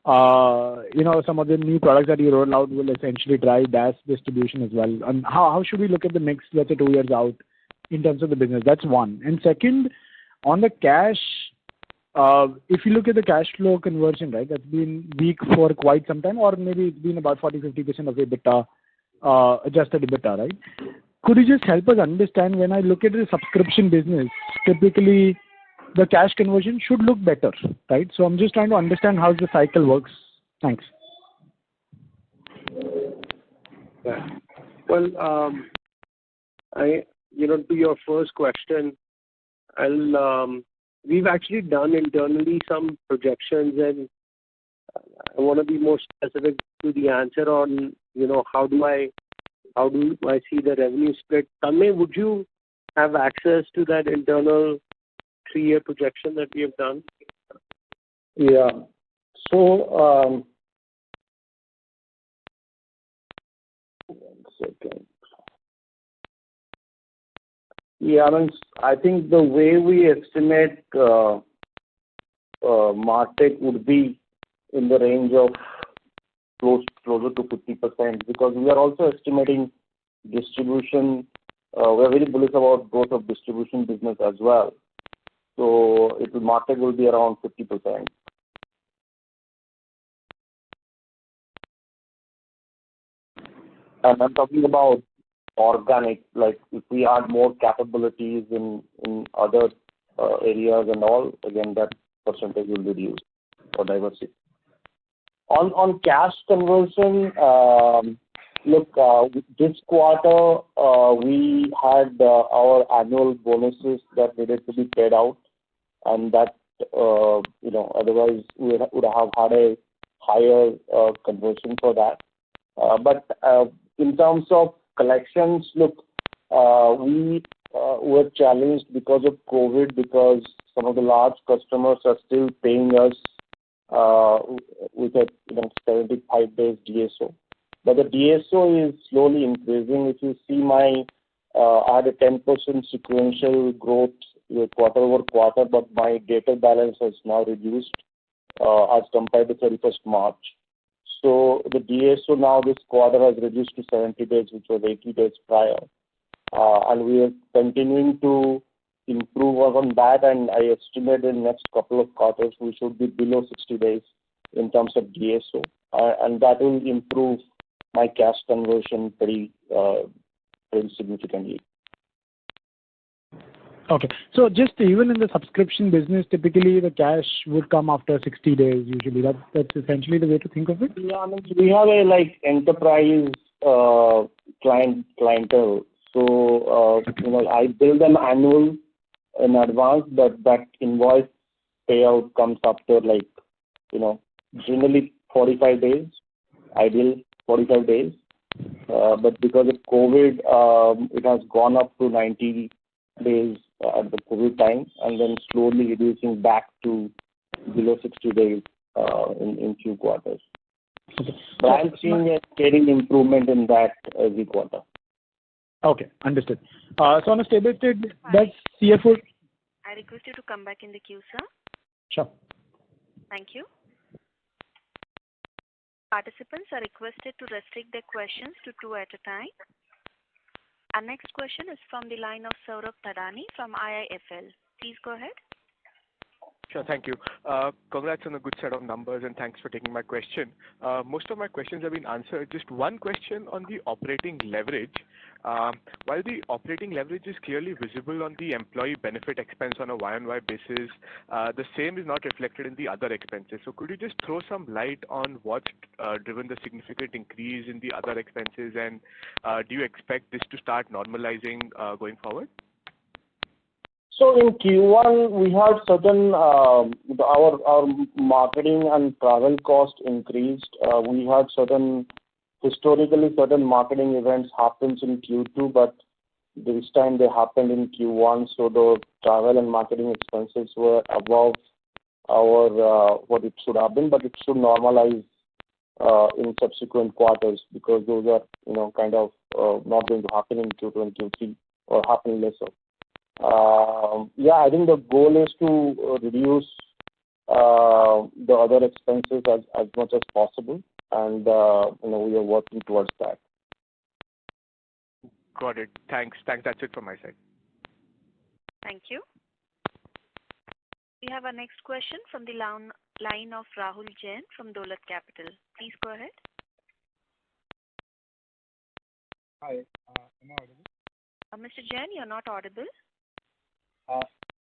some of the new products that you roll out will essentially drive DaaS distribution as well? And how should we look at the mix, let's say, 2 years out in terms of the business? That's one. And second, on the cash, if you look at the cash flow conversion, right, that's been weak for quite some time, or maybe it's been about 40-50% of EBITDA, adjusted EBITDA, right? Could you just help us understand, when I look at the subscription business, typically the cash conversion should look better, right? So I'm just trying to understand how the cycle works. Thanks. Yeah. Well, to your first question, we've actually done internally some projections, and I want to be more specific to the answer on, how do I see the revenue split. Tanmay, would you have access to that internal 3-year projection that we have done? Yeah. So, 1 second. Yeah, I think the way we estimate MarTech would be in the range of closer to 50%, because we are also estimating distribution. We are very bullish about growth of distribution business as well. So MarTech will be around 50%. And I'm talking about organic, like if we add more capabilities in other areas and all, again that percentage will reduce for diversity. On cash conversion, look, this quarter we had our annual bonuses that needed to be paid out, and that otherwise we would have had a higher conversion for that. But in terms of collections, look, we were challenged because of COVID, because some of the large customers are still paying us with a 75 days DSO. But the DSO is slowly increasing. If you see I had a 10% sequential growth quarter over quarter, but my debtor balance has now reduced as compared to 31st March. So the DSO now this quarter has reduced to 70 days, which was 80 days prior. And we are continuing to improve on that, and I estimate in the next couple of quarters we should be below 60 days in terms of DSO. And that will improve my cash conversion pretty significantly. Okay. So just even in the subscription business, typically the cash would come after 60 days usually. That's essentially the way to think of it? Yeah, we have a enterprise clientele. So, I bill them annual in advance, but that invoice payout comes after generally 45 days, ideal 45 days. But because of COVID, it has gone up to 90 days at the COVID time, and then slowly reducing back to below 60 days in few quarters. Okay. But I'm seeing a steady improvement in that every quarter. Okay, understood. So on a stable state, that's CFO. I request you to come back in the queue, sir. Sure. Thank you. Participants are requested to restrict their questions to 2 at a time. Our next question is from the line of Saurabh Thadani from IIFL. Please go ahead. Sure, thank you. Congrats on a good set of numbers, and thanks for taking my question. Most of my questions have been answered. Just one question on the operating leverage. While the operating leverage is clearly visible on the employee benefit expense on a Y-on-Y basis, the same is not reflected in the other expenses. So could you just throw some light on what's driven the significant increase in the other expenses, and do you expect this to start normalizing going forward? So in Q1, we had certain our marketing and travel cost increased. We had historically certain marketing events happens in Q2, but this time they happened in Q1. So the travel and marketing expenses were above our what it should have been, but it should normalize in subsequent quarters, because those are not going to happen in Q2 and Q3, or happen lesser. I think the goal is to reduce the other expenses as much as possible, and we are working towards that. Got it. Thanks. That's it from my side. Thank you. We have our next question from the line of Rahul Jain from Dolat Capital. Please go ahead. Hi, am I audible? Mr. Jain, you're not audible.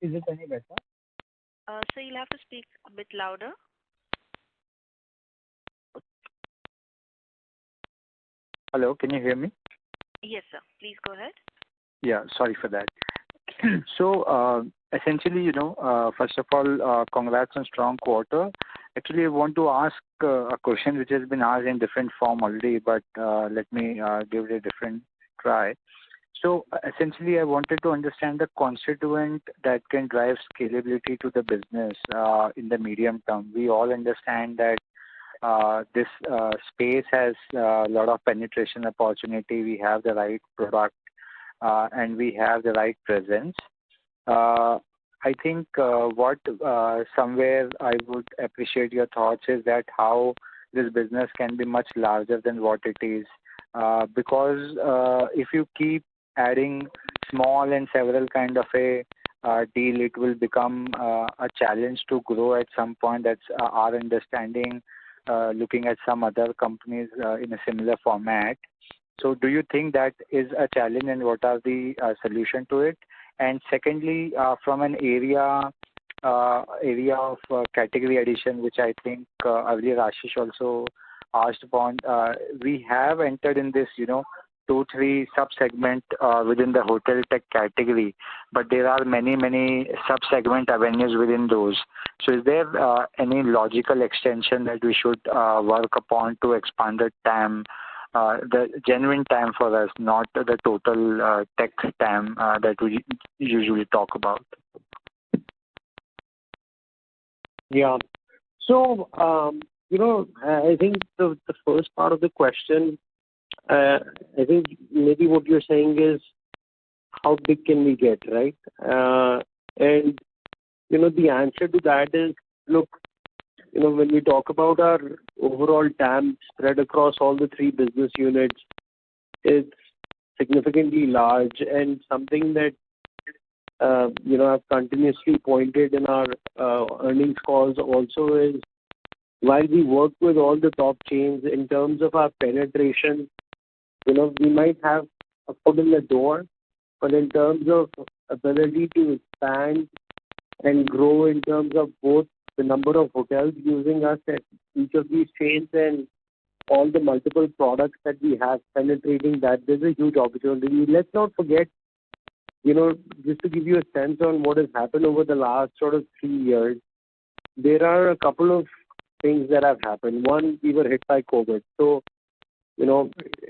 Is it any better? So you'll have to speak a bit louder. Hello, can you hear me? Yes, sir. Please go ahead. Yeah, sorry for that. So essentially, first of all, congrats on strong quarter. Actually, I want to ask a question which has been asked in different form already, but let me give it a different try. So essentially, I wanted to understand the constituent that can drive scalability to the business in the medium term. We all understand that this space has a lot of penetration opportunity. We have the right product and we have the right presence. I think what somewhere I would appreciate your thoughts is that how this business can be much larger than what it is. Because if you keep adding small and several kind of a deal, it will become a challenge to grow at some point. That's our understanding, looking at some other companies in a similar format. So do you think that is a challenge, and what are the solution to it? And secondly, from an area of category addition, which I think earlier Ashish also asked upon, we have entered in this, 2-3 sub-segment within the hotel tech category, but there are many sub-segment avenues within those. So is there any logical extension that we should work upon to expand the TAM, the genuine TAM for us, not the total tech TAM that we usually talk about? Yeah. So, I think the first part of the question, I think maybe what you're saying is how big can we get, right? And, the answer to that is, look, when we talk about our overall TAM spread across all the 3 business units, it's significantly large, and something that, I've continuously pointed in our earnings calls also is, while we work with all the top chains in terms of our penetration, we might have a foot in the door, but in terms of ability to expand and grow in terms of both the number of hotels using us at each of these chains and all the multiple products that we have penetrating that, there's a huge opportunity. Let's not forget, just to give you a sense on what has happened over the last sort of 3 years, there are a couple of things that have happened. One, we were hit by COVID. So,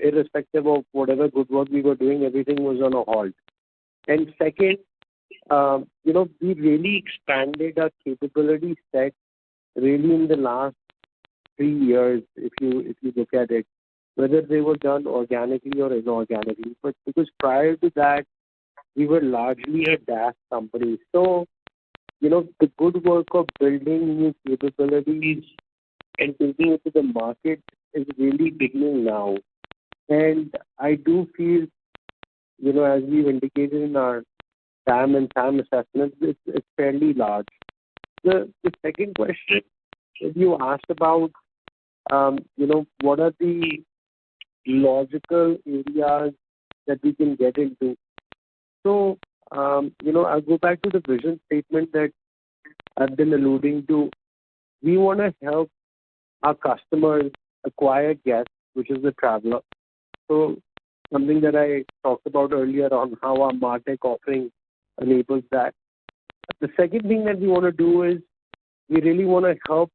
irrespective of whatever good work we were doing, everything was on a halt. And second, we really expanded our capability set really in the last 3 years, if you look at it, whether they were done organically or inorganically. But because prior to that, we were largely a DaaS company. So, the good work of building new capabilities and taking it to the market is really beginning now. And I do feel, as we've indicated in our TAM and TAM assessments, it's fairly large. The second question that you asked about, what are the logical areas that we can get into? So, I'll go back to the vision statement that I've been alluding to. We want to help our customers acquire guests, which is the traveler. So, something that I talked about earlier on how our MarTech offering enables that. The second thing that we want to do is we really want to help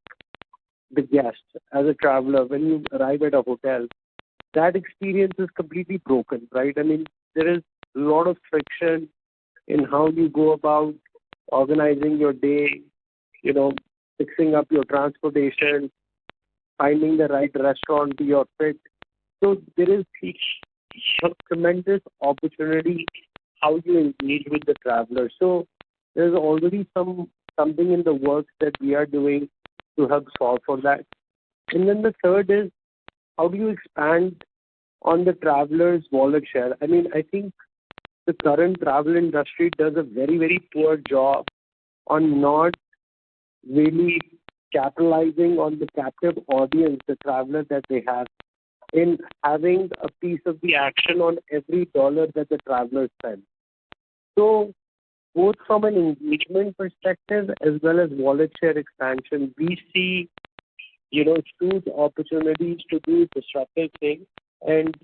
the guest as a traveler. When you arrive at a hotel, that experience is completely broken, right? I mean, there is a lot of friction in how you go about organizing your day, fixing up your transportation, finding the right restaurant to your fit. So there is a tremendous opportunity how you engage with the traveler. So there's already something in the works that we are doing to help solve for that. And then the third is, how do you expand on the traveler's wallet share? I mean, I think the current travel industry does a very, very poor job on not really capitalizing on the captive audience, the traveler that they have, in having a piece of the action on every dollar that the traveler spends. So both from an engagement perspective as well as wallet share expansion, we see, huge opportunities to do disruptive things. And,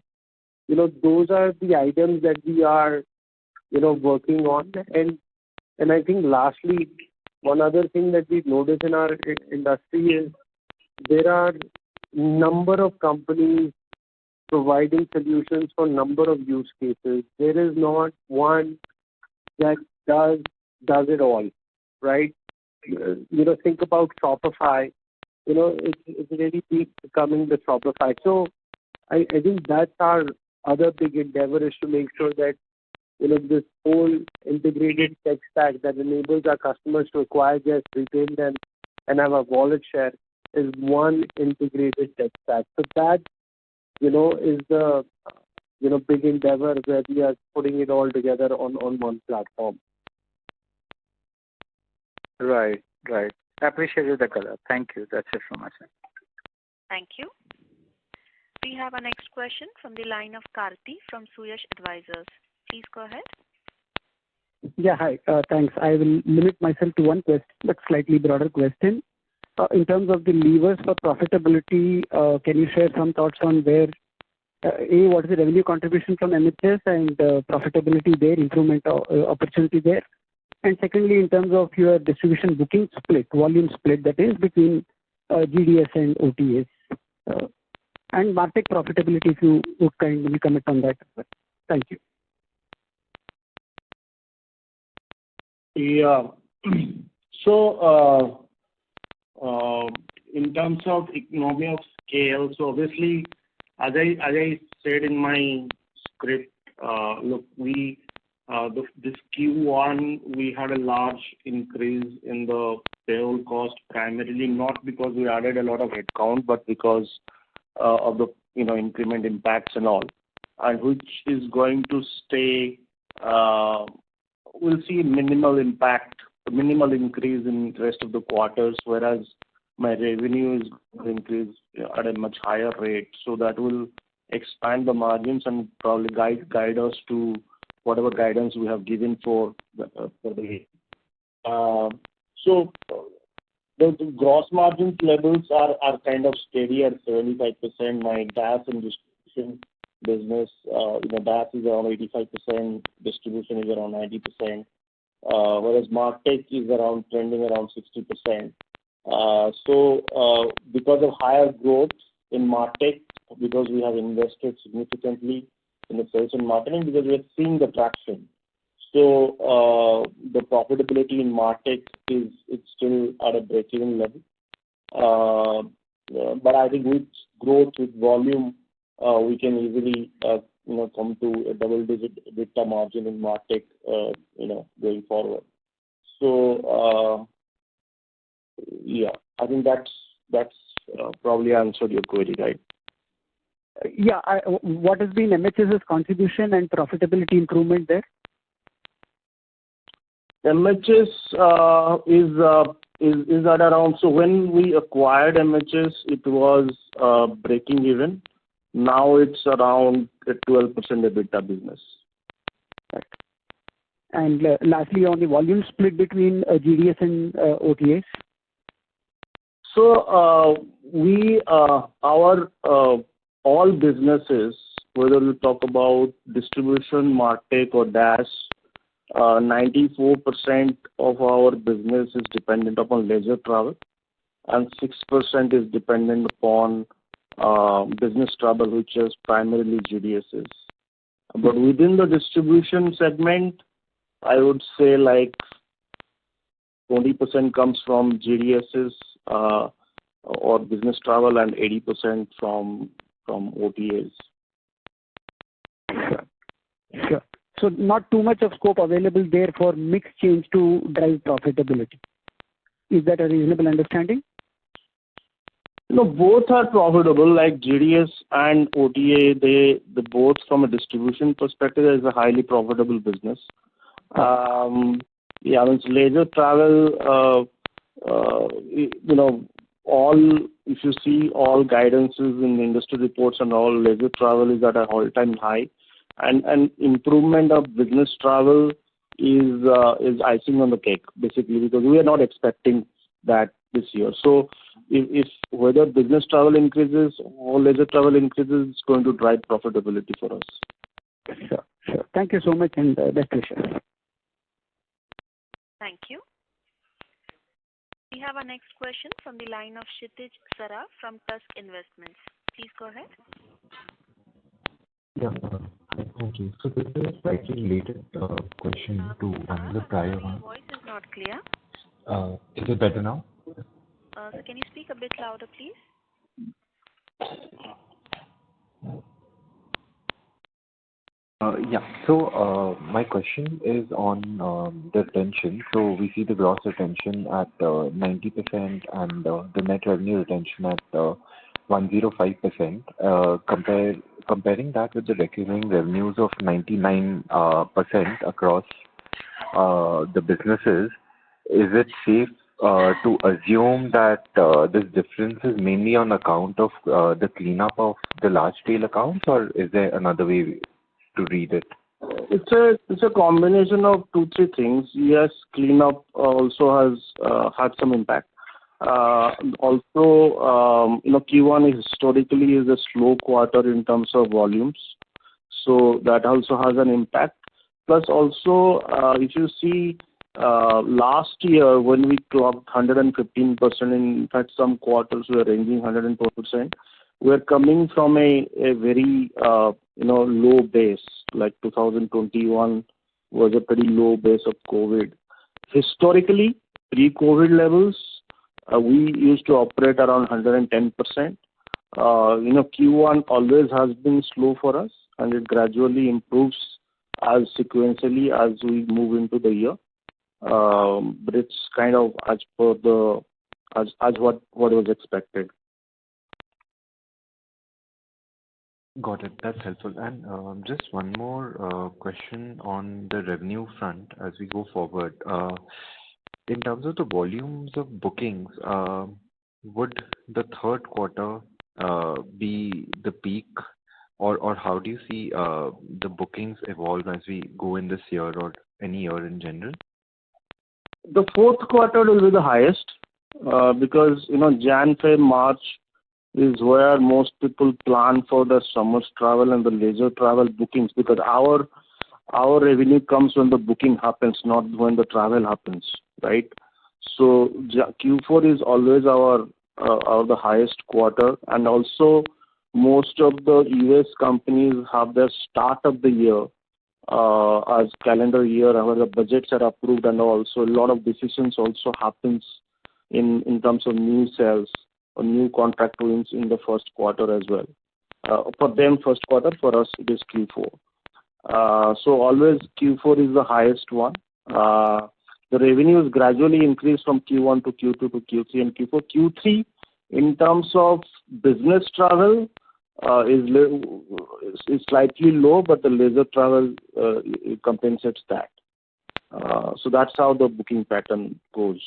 those are the items that we are, working on. And And I think lastly, one other thing that we notice in our industry is there are number of companies providing solutions for number of use cases. There is not one that does it all, right? Think about Shopify. It's really becoming the Shopify. So I think that's our other big endeavor, is to make sure that this whole integrated tech stack that enables our customers to acquire guests, retain them, and have a wallet share is one integrated tech stack. So that is the big endeavor where we are putting it all together on one platform. Right. I appreciate the color. Thank you. That's it from my side. Thank you. We have our next question from the line of Karti from Suyash Advisors. Please go ahead. Yeah, hi. Thanks. I will limit myself to one question, but slightly broader question. In terms of the levers for profitability, can you share some thoughts on where, what is the revenue contribution from MHS and profitability there, improvement opportunity there? And secondly, in terms of your distribution booking split, volume split, that is between GDS and OTAs. And MarTech profitability, if you would kindly comment on that. Thank you. Yeah. So, in terms of economy of scale, so obviously, as I said in my script, look, this Q1 we had a large increase in the payroll cost, primarily not because we added a lot of headcount, but because of the increment impacts and all, and which is going to stay. We'll see minimal impact, minimal increase in the rest of the quarters, whereas my revenue is going to increase at a much higher rate. So that will expand the margins and probably guide us to whatever guidance we have given for the year. So the gross margins levels are kind of steady at 75%. My DaaS and distribution business, DaaS is around 85%, distribution is around 90%, whereas MarTech is trending around 60%. So because of higher growth in MarTech, because we have invested significantly in the sales and marketing, because we are seeing the traction. So the profitability in MarTech it's still at a break-even level. But I think with growth, with volume, we can easily come to a double-digit EBITDA margin in MarTech, going forward. So yeah, I think that's probably answered your query, right? Yeah. What has been MHS's contribution and profitability improvement there? MHS is at around. So when we acquired MHS, it was breaking even. Now it's around a 12% EBITDA business. Right. And lastly, on the volume split between GDS and OTAs. So our all businesses, whether we talk about distribution, MarTech or DaaS, 94% of our business is dependent upon leisure travel, and 6% is dependent upon business travel, which is primarily GDSs. But within the distribution segment, I would say like 20% comes from GDSs or business travel, and 80% from OTAs. Sure. So not too much of scope available there for mix change to drive profitability. Is that a reasonable understanding? No, both are profitable, like GDS and OTA. They both, from a distribution perspective, is a highly profitable business. Yeah, it's leisure travel. If you see all guidances in the industry reports and all, leisure travel is at an all-time high, and improvement of business travel is icing on the cake, basically, because we are not expecting that this year. So if whether business travel increases or leisure travel increases, it's going to drive profitability for us. Sure. Thank you so much, and best wishes. Thank you. We have our next question from the line of Kshitij Saraf from Tusk Investments. Please go ahead. Yeah, thank you. So this is a slightly related question to one of the prior Your one. voice is not clear. Is it better now? So can you speak a bit louder, please? Yeah. So my question is on the retention. So we see the gross retention at 90% and the net revenue retention at 105%. Comparing that with the recurring revenues of 99% across the businesses, is it safe to assume that this difference is mainly on account of the cleanup of the large tail accounts, or is there another way to read it? It's a combination of 2-3 things. Yes, cleanup also has had some impact. Also, Q1 historically is a slow quarter in terms of volumes, so that also has an impact. Plus, also, if you see last year when we clocked 115%, in fact, some quarters were ranging 104%. We're coming from a very low base, like 2021 was a pretty low base of COVID. Historically, pre-COVID levels, we used to operate around 110%. Q1 always has been slow for us, and it gradually improves as sequentially as we move into the year. But it's kind of as what was expected. Got it. That's helpful. And just one more question on the revenue front as we go forward. In terms of the volumes of bookings, would the third quarter be the peak, or how do you see the bookings evolve as we go in this year or any year in general? The fourth quarter will be the highest because Jan, Feb, March is where most people plan for the summer travel and the leisure travel bookings, because our revenue comes when the booking happens, not when the travel happens, right? So Q4 is always our the highest quarter, and also most of the US companies have their start of the year as calendar year, where the budgets are approved, and also a lot of decisions also happens in terms of new sales or new contract wins in the first quarter as well. For them, first quarter, for us, it is Q4. So always Q4 is the highest one. The revenues gradually increase from Q1 to Q2 to Q3 and Q4. Q3, in terms of business travel, is slightly low, but the leisure travel compensates that. So that's how the booking pattern goes.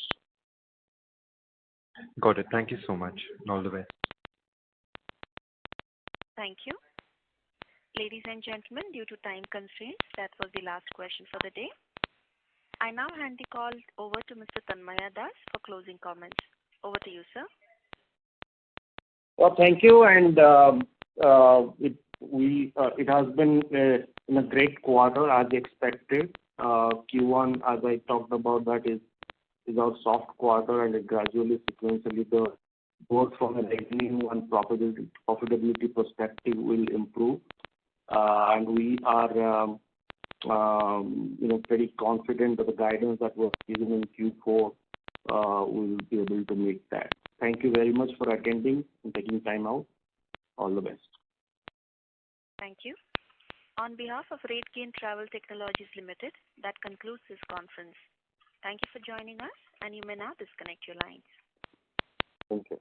Got it. Thank you so much. All the best. Thank you. Ladies and gentlemen, due to time constraints, that was the last question for the day. I now hand the call over to Mr. Tanmaya Das for closing comments. Over to you, sir. Well, thank you, and it has been a great quarter as expected. Q1, as I talked about, that is our soft quarter, and it gradually, sequentially, both from a revenue and profitability perspective will improve. And we are pretty confident that the guidance that was given in Q4 will be able to meet that. Thank you very much for attending and taking time out. All the best. Thank you. On behalf of Rategain Travel Technologies Limited, that concludes this conference. Thank you for joining us, and you may now disconnect your lines. Thank you.